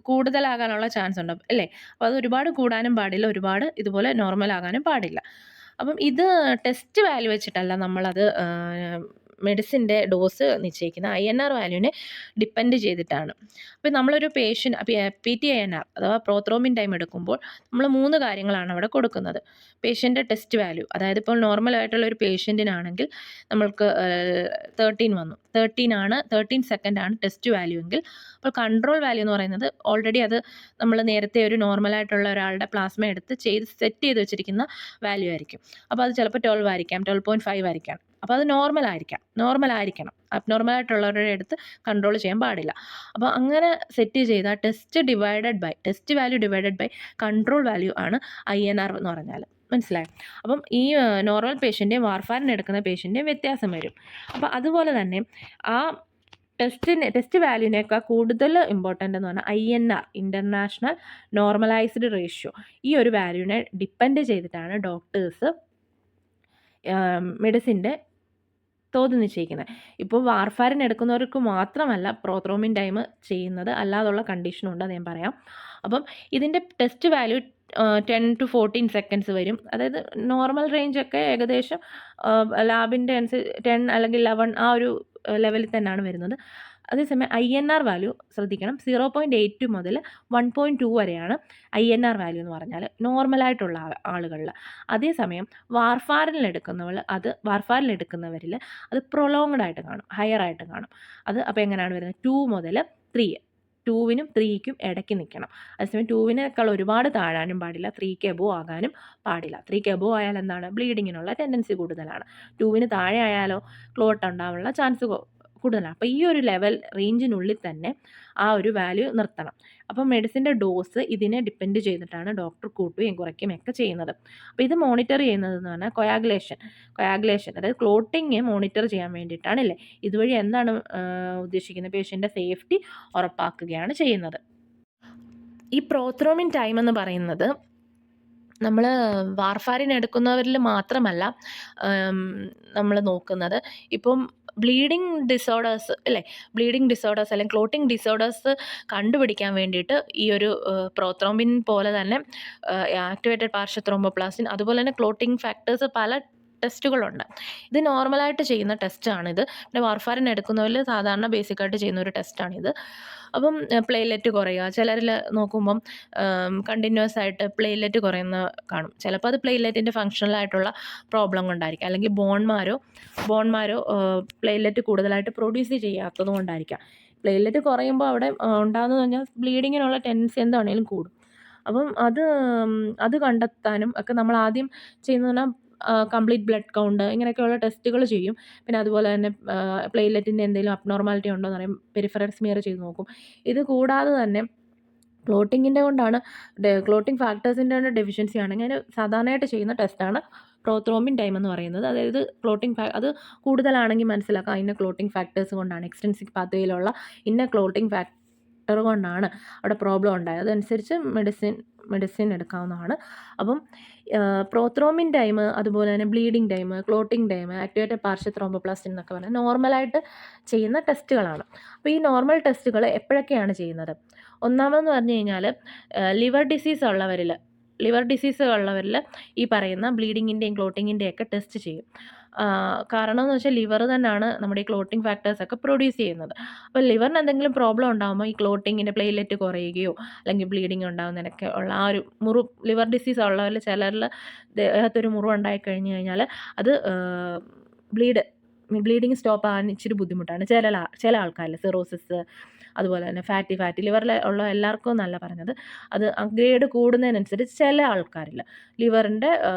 കൂടുതലാകാനുള്ള ചാൻസ് ഉണ്ട് അല്ലേ? അപ്പോൾ അത് ഒരുപാട് കൂടാനും പാടില്ല, ഒരുപാട് ഇതുപോലെ നോർമൽ ആകാനും പാടില്ല. അപ്പം ഇത് ടെസ്റ്റ് വാല്യൂ വെച്ചിട്ടല്ല നമ്മളത് മെഡിസിൻ്റെ ഡോസ് നിശ്ചയിക്കുന്ന INR വാല്യൂവിനെ ഡിപ്പെൻഡ് ചെയ്തിട്ടാണ്. അപ്പോൾ നമ്മളൊരു PT-INR അഥവാ പ്രോത്രോമിൻ ടൈം എടുക്കുമ്പോൾ നമ്മൾ 3 കാര്യങ്ങളാണ് അവിടെ കൊടുക്കുന്നത്. പേഷ്യൻ്റെ ടെസ്റ്റ് വാല്യൂ, അതായത് ഇപ്പോൾ നോർമലായിട്ടുള്ള ഒരു പേഷ്യൻറ്റിനാണെങ്കിൽ നമ്മൾക്ക് 13 സെക്കൻഡാണ് ടെസ്റ്റ് വാല്യൂ എങ്കിൽ, അപ്പോൾ കൺട്രോൾ വാല്യൂ എന്ന് പറയുന്നത് ഓൾറെഡി അത് നമ്മൾ നേരത്തെ ഒരു നോർമലായിട്ടുള്ള ഒരാളുടെ പ്ലാസ്മ എടുത്ത് സെറ്റ് ചെയ്ത് വെച്ചിരിക്കുന്ന വാല്യൂ ആയിരിക്കും. അപ്പോൾ അത് ചിലപ്പോൾ 12 ആയിരിക്കാം, 12.5 ആയിരിക്കാം. അപ്പോൾ അത് നോർമലായിരിക്കണം. അബ്നോർമലായിട്ടുള്ളവരുടെ അടുത്ത് കൺട്രോൾ ചെയ്യാൻ പാടില്ല. അപ്പോൾ അങ്ങനെ സെറ്റ് ചെയ്ത test value divided by control value ആണ് INR എന്ന് പറഞ്ഞാൽ. മനസ്സിലായോ? അപ്പം ഈ നോർമൽ പേഷ്യൻ്റെയും വാർഫാരിൻ എടുക്കുന്ന പേഷ്യൻ്റെയും വ്യത്യാസം വരും. അപ്പോൾ അതുപോലെ തന്നെ ആ ടെസ്റ്റ് വാല്യൂവിനേക്കാൾ കൂടുതൽ ഇമ്പോർട്ടൻ്റ് എന്ന് പറഞ്ഞാൽ INR ഇൻ്റർനാഷണൽ നോർമലൈസ്ഡ് റേഷ്യോ, ഈ ഒരു വാല്യൂവിനെ ഡിപ്പെൻഡ് ചെയ്തിട്ടാണ് ഡോക്ടേഴ്സ് മെഡിസിൻ്റെ തോത് നിശ്ചയിക്കുന്നത്. ഇപ്പോൾ വാർഫാരിൻ എടുക്കുന്നവർക്ക് മാത്രമല്ല പ്രോത്രോമിൻ ടൈം ചെയ്യുന്നത്, അല്ലാതുള്ള കണ്ടീഷനും ഉണ്ട്, അത് ഞാൻ പറയാം. അപ്പം ഇതിൻ്റെ ടെസ്റ്റ് വാല്യൂ 10 to 14 സെക്കൻഡ്സ് വരും. അതായത് നോർമൽ റേഞ്ചൊക്കെ ഏകദേശം ലാബിൻ്റെ അനുസരിച്ച് 10 അല്ലെങ്കിൽ 11 ആ ഒരു ലെവലിൽ തന്നെയാണ് വരുന്നത്. അതേസമയം INR വാല്യൂ ശ്രദ്ധിക്കണം, 0.82 മുതൽ 1.2 വരെയാണ് INR വാല്യൂ എന്ന് പറഞ്ഞാൽ നോർമലായിട്ടുള്ള ആളുകളിൽ. അതേസമയം വാർഫാരിൻ എടുക്കുന്നവരിൽ അത് പ്രൊലോങ്ഡ് ആയിട്ട് കാണും, ഹയർ ആയിട്ട് കാണും. അത് അപ്പോൾ എങ്ങനെയാണ് വരുന്നത്? 2 മുതൽ 3, 2-നും 3-ക്കും ഇടയ്ക്ക് നിൽക്കണം. അതേസമയം 2-നേക്കാൾ ഒരുപാട് താഴാനും പാടില്ല, 3-ക്ക് എബോവ് ആകാനും പാടില്ല. 3-ക്ക് എബോവ് ആയാൽ എന്താണ്? ബ്ലീഡിങ്ങിനുള്ള ടെൻഡൻസി കൂടുതലാണ്. 2-ന് താഴെ ആയാലോ ക്ലോട്ട് ഉണ്ടാവാനുള്ള ചാൻസ് കൂടുതലാണ്. അപ്പോൾ ഈ ഒരു ലെവൽ റേഞ്ചിനുള്ളിൽ തന്നെ ആ ഒരു വാല്യൂ നിർത്തണം. അപ്പോൾ മെഡിസിൻ്റെ ഡോസ് ഇതിനെ ഡിപ്പെൻഡ് ചെയ്തിട്ടാണ് ഡോക്ടർ കൂട്ടുകയും കുറയ്ക്കുകയും ഒക്കെ ചെയ്യുന്നത്. അപ്പോൾ ഇത് മോണിറ്റർ ചെയ്യുന്നതെന്ന് പറഞ്ഞാൽ കൊയാഗുലേഷൻ അതായത് ക്ലോട്ടിങ് മോണിറ്റർ ചെയ്യാൻ വേണ്ടിയിട്ടാണ് അല്ലേ. ഇതുവഴി എന്താണ് ഉദ്ദേശിക്കുന്നത്? പേഷ്യൻ്റെ സേഫ്റ്റി ഉറപ്പാക്കുകയാണ് ചെയ്യുന്നത്. ഈ പ്രോത്രോമിൻ ടൈം എന്ന് പറയുന്നത് നമ്മൾ വാർഫാരിൻ എടുക്കുന്നവരിൽ മാത്രമല്ല നമ്മൾ നോക്കുന്നത്. ഇപ്പം ബ്ലീഡിങ് ഡിസോർഡേഴ്സ് അല്ലെങ്കിൽ ക്ലോട്ടിങ് ഡിസോർഡേഴ്സ് കണ്ടുപിടിക്കാൻ വേണ്ടിയിട്ട് ഈ ഒരു പ്രോത്രോംബിൻ പോലെ തന്നെ ആക്ടിവേറ്റഡ് പാർഷ്യൽ ത്രോംബോപ്ലാസ്റ്റിൻ, അതുപോലെ തന്നെ ക്ലോട്ടിങ് ഫാക്ടേഴ്സ് പല ടെസ്റ്റുകളുണ്ട്. ഇത് നോർമലായിട്ട് ചെയ്യുന്ന ടെസ്റ്റാണിത്. പിന്നെ വാർഫാരിൻ എടുക്കുന്നവരിൽ സാധാരണ ബേസിക്കായിട്ട് ചെയ്യുന്ന ഒരു ടെസ്റ്റാണിത്. അപ്പം പ്ലേറ്റ്ലെറ്റ് കുറയുക, ചിലരിൽ നോക്കുമ്പം കണ്ടിന്യൂസ് ആയിട്ട് പ്ലേറ്റ്ലെറ്റ് കുറയുന്ന കാണും. ചിലപ്പോൾ അത് പ്ലേറ്റ്ലെറ്റിൻ്റെ ഫങ്ഷണലായിട്ടുള്ള പ്രോബ്ലം കൊണ്ടായിരിക്കാം, അല്ലെങ്കിൽ ബോൺമാരോ പ്ലേറ്റ്ലെറ്റ് കൂടുതലായിട്ട് പ്രൊഡ്യൂസ് ചെയ്യാത്തത് കൊണ്ടായിരിക്കാം. പ്ലേറ്റ്ലെറ്റ് കുറയുമ്പോൾ അവിടെ ഉണ്ടാകുന്നത് പറഞ്ഞാൽ ബ്ലീഡിങ്ങിനുള്ള ടെൻഡൻസി എന്താണെങ്കിലും കൂടും. അപ്പം അത് കണ്ടെത്താനും ഒക്കെ നമ്മൾ ആദ്യം ചെയ്യുന്നത് പറഞ്ഞാൽ കംപ്ലീറ്റ് ബ്ലഡ് കൗണ്ട് ഇങ്ങനെയൊക്കെയുള്ള ടെസ്റ്റുകൾ ചെയ്യും. പിന്നെ അതുപോലെ തന്നെ പ്ലേറ്റ്ലെറ്റിൻ്റെ എന്തെങ്കിലും അബ്നോർമാലിറ്റി ഉണ്ടോ എന്ന് പറയും, പെരിഫറൽ സ്മിയർ ചെയ്ത് നോക്കും. ഇത് കൂടാതെ തന്നെ ക്ലോട്ടിങ്ങിൻ്റെ കൊണ്ടാണ് ക്ലോട്ടിങ് ഫാക്ടേഴ്സിൻ്റെ കൊണ്ട് ഡെഫിഷ്യൻസി ആണെങ്കിൽ അതിന് സാധാരണയായിട്ട് ചെയ്യുന്ന ടെസ്റ്റാണ് പ്രോത്രോംബിൻ ടൈം എന്ന് പറയുന്നത്. അതായത് അത് കൂടുതലാണെങ്കിൽ മനസ്സിലാക്കാം ഇന്ന ക്ലോട്ടിങ് ഫാക്ടേഴ്സ് കൊണ്ടാണ്, എക്സ്ട്രിൻസിക് പാത്വേയിലുള്ള ഇന്ന ക്ലോട്ടിങ് ഫാക്ടർ കൊണ്ടാണ് അവിടെ പ്രോബ്ലം ഉണ്ടായത്. അതനുസരിച്ച് മെഡിസിൻ എടുക്കാവുന്നതാണ്. അപ്പം പ്രോത്രോംബിൻ ടൈം, അതുപോലെ തന്നെ bleeding time, clotting time, activated partial thromboplastin എന്നൊക്കെ പറഞ്ഞാൽ നോർമലായിട്ട് ചെയ്യുന്ന ടെസ്റ്റുകളാണ്. അപ്പോൾ ഈ നോർമൽ ടെസ്റ്റുകൾ എപ്പോഴൊക്കെയാണ് ചെയ്യുന്നത്? ഒന്നാമതെന്ന് പറഞ്ഞു കഴിഞ്ഞാൽ ലിവർ ഡിസീസ് ഉള്ളവരിൽ ഈ പറയുന്ന ബ്ലീഡിങ്ങിൻ്റെയും ക്ലോട്ടിങ്ങിൻ്റെയൊക്കെ ടെസ്റ്റ് ചെയ്യും. കാരണം എന്ന് വെച്ചാൽ ലിവർ തന്നെയാണ് നമ്മുടെ ഈ ക്ലോട്ടിങ് ഫാക്ടേഴ്സൊക്കെ പ്രൊഡ്യൂസ് ചെയ്യുന്നത്. അപ്പോൾ ലിവറിന് എന്തെങ്കിലും പ്രോബ്ലം ഉണ്ടാകുമ്പോൾ ഈ ക്ലോട്ടിങ്ങിൻ്റെ പ്ലേറ്റ്ലെറ്റ് കുറയുകയോ അല്ലെങ്കിൽ ബ്ലീഡിങ് ഉണ്ടാകുന്നതിനൊക്കെ ഉള്ള ആ ഒരു ലിവർ ഡിസീസ് ഉള്ളവരിൽ ചിലരിൽ ദേഹത്തൊരു മുറിവ് ഉണ്ടായിക്കഴിഞ്ഞ് കഴിഞ്ഞാൽ അത് ബ്ലീഡിങ് സ്റ്റോപ്പ് ആകാൻ ഇച്ചിരി ബുദ്ധിമുട്ടാണ് ചില ആൾക്കാരിൽ. സിറോസിസ് അതുപോലെ തന്നെ ഫാറ്റി ലിവറിൽ ഉള്ള എല്ലാവർക്കും എന്നല്ല പറഞ്ഞത്. അത് ഗ്രേഡ് കൂടുന്നതിനനുസരിച്ച് ചില ആൾക്കാരിൽ ലിവറിൻ്റെ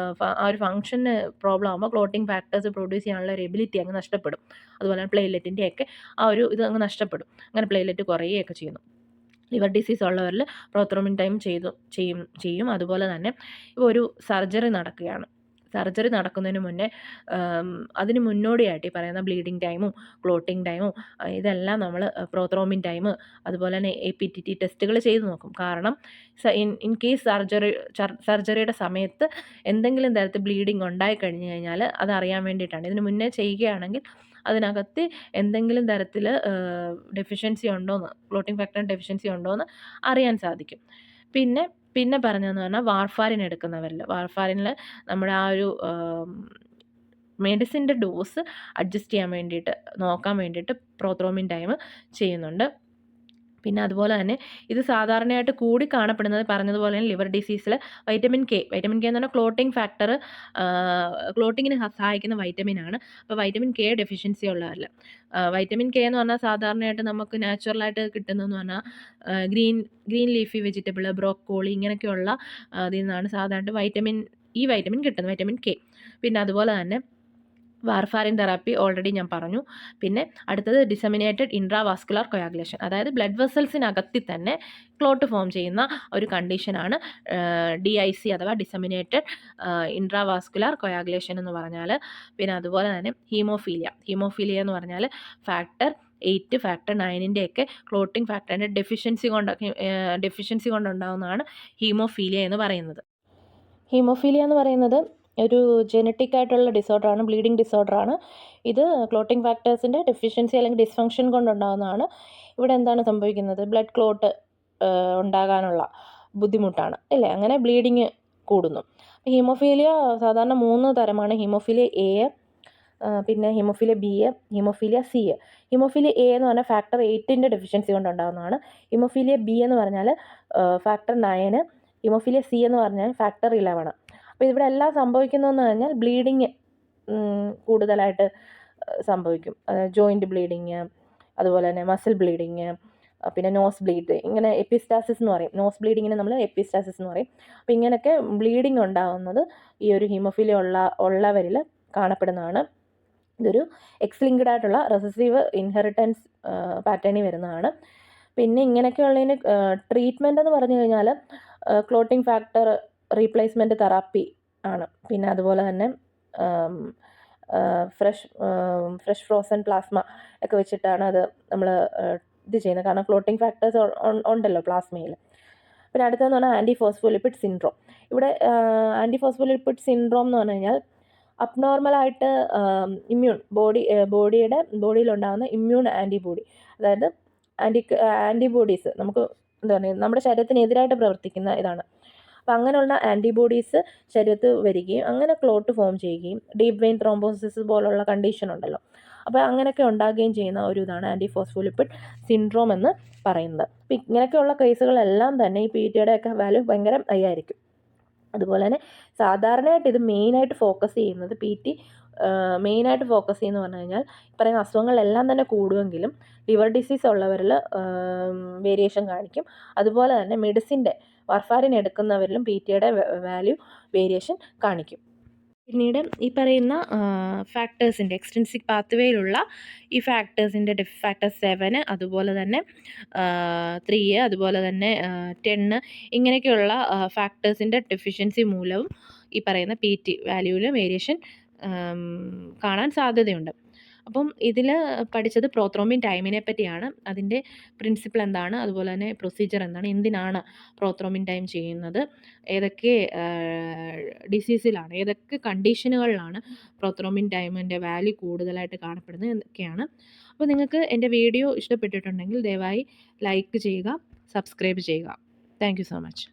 ആ ഒരു ഫംഗ്ഷന് പ്രോബ്ലം ആകുമ്പോൾ ക്ലോട്ടിങ് ഫാക്ടേഴ്സ് പ്രൊഡ്യൂസ് ചെയ്യാനുള്ള ഒരു എബിലിറ്റി അങ്ങ് നഷ്ടപ്പെടും. അതുപോലെ തന്നെ പ്ലേറ്റ്ലെറ്റിൻ്റെയൊക്കെ ആ ഒരു ഇത് അങ്ങ് നഷ്ടപ്പെടും. അങ്ങനെ പ്ലേറ്റ്ലെറ്റ് കുറയുകയൊക്കെ ചെയ്യുന്നു. ലിവർ ഡിസീസ് ഉള്ളവരിൽ പ്രോത്രോമിൻ ടൈം ചെയ്യും. അതുപോലെ തന്നെ ഇപ്പോൾ ഒരു സർജറി നടക്കുകയാണ്. സർജറി നടക്കുന്നതിന് മുന്നേ അതിന് മുന്നോടിയായിട്ട് ഈ പറയുന്ന ബ്ലീഡിങ് ടൈമും ക്ലോട്ടിങ് ടൈമും ഇതെല്ലാം നമ്മൾ പ്രോത്രോമിൻ ടൈം അതുപോലെ തന്നെ APTT ടെസ്റ്റുകൾ ചെയ്ത് നോക്കും. കാരണം ഇൻ കേസ് സർജറിയുടെ സമയത്ത് എന്തെങ്കിലും തരത്തിൽ ബ്ലീഡിങ് ഉണ്ടായി കഴിഞ്ഞ് കഴിഞ്ഞാൽ അതറിയാൻ വേണ്ടിയിട്ടാണ്. ഇതിന് മുന്നേ ചെയ്യുകയാണെങ്കിൽ അതിനകത്ത് എന്തെങ്കിലും തരത്തിൽ ഡെഫിഷ്യൻസി ഉണ്ടോയെന്ന്, ക്ലോട്ടിങ് ഫാക്ടറിന് ഡെഫിഷ്യൻസി ഉണ്ടോയെന്ന് അറിയാൻ സാധിക്കും. പിന്നെ പറഞ്ഞതെന്ന് പറഞ്ഞാൽ വാർഫാരിൻ എടുക്കുന്നവരിൽ നമ്മുടെ ആ ഒരു മെഡിസിൻ്റെ ഡോസ് അഡ്ജസ്റ്റ് ചെയ്യാൻ വേണ്ടിയിട്ട് നോക്കാൻ വേണ്ടിയിട്ട് പ്രോത്രോമിൻ ടൈം ചെയ്യുന്നുണ്ട്. പിന്നെ അതുപോലെ തന്നെ ഇത് സാധാരണയായിട്ട് കൂടി കാണപ്പെടുന്നത് പറഞ്ഞതുപോലെ തന്നെ ലിവർ ഡിസീസിൽ വൈറ്റമിൻ കെ എന്ന് പറഞ്ഞാൽ ക്ലോട്ടിങ്ങിന് സഹായിക്കുന്ന വൈറ്റമിനാണ്. അപ്പോൾ വൈറ്റമിൻ കെ ഡെഫിഷ്യൻസി ഉള്ളവരിൽ വൈറ്റമിൻ കെ എന്ന് പറഞ്ഞാൽ സാധാരണയായിട്ട് നമുക്ക് നാച്ചുറലായിട്ട് കിട്ടുന്നതെന്ന് പറഞ്ഞാൽ ഗ്രീൻ ലീഫി വെജിറ്റബിൾ, ബ്രോക്കോളി ഇങ്ങനെയൊക്കെയുള്ള അതിൽ നിന്നാണ് സാധാരണ വൈറ്റമിൻ കിട്ടുന്നത്, വൈറ്റമിൻ കെ. പിന്നെ അതുപോലെ തന്നെ വാർഫാരിൻ തെറാപ്പി ഓൾറെഡി ഞാൻ പറഞ്ഞു. പിന്നെ അടുത്തത് ഡിസമിനേറ്റഡ് ഇൻട്രാവാസ്കുലർ കൊയാഗുലേഷൻ, അതായത് ബ്ലഡ് വെസൽസിനകത്തിൽ തന്നെ ക്ലോട്ട് ഫോം ചെയ്യുന്ന ഒരു കണ്ടീഷനാണ് DIC അഥവാ ഡിസമിനേറ്റഡ് ഇൻട്രാവാസ്കുലർ കൊയാഗുലേഷൻ എന്ന് പറഞ്ഞാൽ. പിന്നെ അതുപോലെ തന്നെ ഹീമോഫീലിയ എന്ന് പറഞ്ഞാൽ ഫാക്ടർ 8 ഫാക്ടർ 9ൻ്റെയൊക്കെ ക്ലോട്ടിംഗ് ഫാക്ടറിൻ്റെ ഡെഫിഷ്യൻസി കൊണ്ടുണ്ടാകുന്നതാണ് ഹീമോഫീലിയ എന്ന് പറയുന്നത്. ഹീമോഫീലിയ എന്ന് പറയുന്നത് ഒരു ജെനറ്റിക് ആയിട്ടുള്ള ഡിസോർഡറാണ്, ബ്ലീഡിങ് ഡിസോർഡറാണ്. ഇത് ക്ലോട്ടിംഗ് ഫാക്ടേഴ്സിൻ്റെ ഡെഫിഷ്യൻസി അല്ലെങ്കിൽ ഡിസ്ഫങ്ഷൻ കൊണ്ടുണ്ടാകുന്നതാണ്. ഇവിടെ എന്താണ് സംഭവിക്കുന്നത്? ബ്ലഡ് ക്ലോട്ട് ഉണ്ടാകാനുള്ള ബുദ്ധിമുട്ടാണ് അല്ലേ, അങ്ങനെ ബ്ലീഡിങ് കൂടുന്നു. ഹീമോഫീലിയ സാധാരണ 3 തരമാണ്. ഹീമോഫീലിയ A, പിന്നെ haemophilia B, haemophilia C. Haemophilia A എന്ന് പറഞ്ഞാൽ ഫാക്ടർ 8ൻ്റെ ഡെഫിഷ്യൻസി കൊണ്ടുണ്ടാകുന്നതാണ്. ഹീമോഫീലിയ B എന്ന് പറഞ്ഞാൽ ഫാക്ടർ 9, ഹീമോഫീലിയ C എന്ന് പറഞ്ഞാൽ ഫാക്ടർ 11. അപ്പോൾ ഇവിടെ എല്ലാം സംഭവിക്കുന്നതെന്ന് പറഞ്ഞാൽ ബ്ലീഡിങ് കൂടുതലായിട്ട് സംഭവിക്കും. ജോയിൻറ്റ് ബ്ലീഡിങ്, അതുപോലെ തന്നെ മസിൽ ബ്ലീഡിങ്, പിന്നെ നോസ് ബ്ലീഡ്, ഇങ്ങനെ എപ്പിസ്റ്റാസിസ് എന്ന് പറയും. നോസ് ബ്ലീഡിങ്ങിന് നമ്മൾ എപ്പിസ്റ്റാസിസ് എന്ന് പറയും. അപ്പോൾ ഇങ്ങനെയൊക്കെ ബ്ലീഡിങ് ഉണ്ടാകുന്നത് ഈ ഒരു ഹീമോഫീലിയ ഉള്ളവരിൽ കാണപ്പെടുന്നതാണ്. ഇതൊരു എക്സ് ലിങ്ക്ഡ് ആയിട്ടുള്ള റെസസീവ് ഇൻഹെറിറ്റൻസ് പാറ്റേണിൽ വരുന്നതാണ്. പിന്നെ ഇങ്ങനെയൊക്കെയുള്ളതിന് ട്രീറ്റ്മെൻ്റ് എന്ന് പറഞ്ഞു കഴിഞ്ഞാൽ ക്ലോട്ടിംഗ് ഫാക്ടർ റീപ്ലേസ്മെൻറ്റ് തെറാപ്പി ആണ്. പിന്നെ അതുപോലെ തന്നെ ഫ്രഷ് ഫ്രോസൺ പ്ലാസ്മ ഒക്കെ വെച്ചിട്ടാണ് അത് നമ്മൾ ഇത് ചെയ്യുന്നത്. കാരണം ക്ലോട്ടിംഗ് ഫാക്ടേഴ്സ് ഉണ്ടല്ലോ പ്ലാസ്മയിൽ. പിന്നെ അടുത്തതെന്ന് പറഞ്ഞാൽ ആൻറ്റിഫോസ്ഫോലിപ്പിഡ് സിൻഡ്രോം. ഇവിടെ ആൻറ്റിഫോസ്ഫോലിപ്പിഡ് സിൻഡ്രോം എന്ന് പറഞ്ഞു കഴിഞ്ഞാൽ അബ്നോർമലായിട്ട് ബോഡിയിലുണ്ടാകുന്ന ഇമ്മ്യൂൺ ആൻറ്റിബോഡി, അതായത് ആൻറ്റിബോഡീസ് നമുക്ക് എന്താ പറയുക, നമ്മുടെ ശരീരത്തിനെതിരായിട്ട് പ്രവർത്തിക്കുന്ന ഇതാണ്. അപ്പോൾ അങ്ങനെയുള്ള ആൻറ്റിബോഡീസ് ശരീരത്തിൽ വരികയും അങ്ങനെ ക്ലോട്ട് ഫോം ചെയ്യുകയും ഡീപ്പ് വെയിൻ ത്രോംബോസിസ് പോലുള്ള കണ്ടീഷൻ ഉണ്ടല്ലോ, അപ്പോൾ അങ്ങനെയൊക്കെ ഉണ്ടാകുകയും ചെയ്യുന്ന ഒരു ഇതാണ് ആൻറ്റിഫോസ്ഫോലിപ്പിഡ് സിൻഡ്രോം എന്ന് പറയുന്നത്. അപ്പോൾ ഇങ്ങനെയൊക്കെയുള്ള കേസുകളെല്ലാം തന്നെ ഈ PTയുടെ ഒക്കെ വാല്യൂ ഭയങ്കര ഹൈ ആയിരിക്കും. അതുപോലെ തന്നെ സാധാരണയായിട്ട് ഇത് മെയിനായിട്ട് ഫോക്കസ് ചെയ്യുന്നത് PT മെയിനായിട്ട് ഫോക്കസ് ചെയ്യുന്നത് പറഞ്ഞു കഴിഞ്ഞാൽ പറയുന്ന അസുഖങ്ങളെല്ലാം തന്നെ കൂടുമെങ്കിലും ലിവർ ഡിസീസ് ഉള്ളവരിൽ വേരിയേഷൻ കാണിക്കും. അതുപോലെ തന്നെ മെഡിസിൻ്റെ വാർഫാരിൻ എടുക്കുന്നവരിലും PTയുടെ വാല്യൂ വേരിയേഷൻ കാണിക്കും. പിന്നീട് ഈ പറയുന്ന ഫാക്ടേഴ്സിൻ്റെ എക്സ്ട്രിൻസിക് പാത്വേയിലുള്ള ഈ ഫാക്ടേഴ്സിൻ്റെ ഫാക്ടർ 7, അതുപോലെ തന്നെ 3, അതുപോലെ തന്നെ 10 ഇങ്ങനെയൊക്കെയുള്ള ഫാക്ടേഴ്സിൻ്റെ ഡെഫിഷ്യൻസി മൂലവും ഈ പറയുന്ന PT വാല്യൂവിൽ വേരിയേഷൻ കാണാൻ സാധ്യതയുണ്ട്. അപ്പം ഇതിൽ പഠിച്ചത് പ്രോത്രോമിൻ ടൈമിനെ പറ്റിയാണ്. അതിൻ്റെ പ്രിൻസിപ്പിൾ എന്താണ്, അതുപോലെ തന്നെ പ്രൊസീജിയർ എന്താണ്, എന്തിനാണ് പ്രോത്രോമിൻ ടൈം ചെയ്യുന്നത്, ഏതൊക്കെ ഡിസീസിലാണ്, ഏതൊക്കെ കണ്ടീഷനുകളിലാണ് പ്രോത്രോമിൻ ടൈമിൻ്റെ വാല്യൂ കൂടുതലായിട്ട് കാണപ്പെടുന്നത് എന്നൊക്കെയാണ്. അപ്പോൾ നിങ്ങൾക്ക് എൻ്റെ വീഡിയോ ഇഷ്ടപ്പെട്ടിട്ടുണ്ടെങ്കിൽ ദയവായി ലൈക്ക് ചെയ്യുക, സബ്സ്ക്രൈബ് ചെയ്യുക. Thank you so much.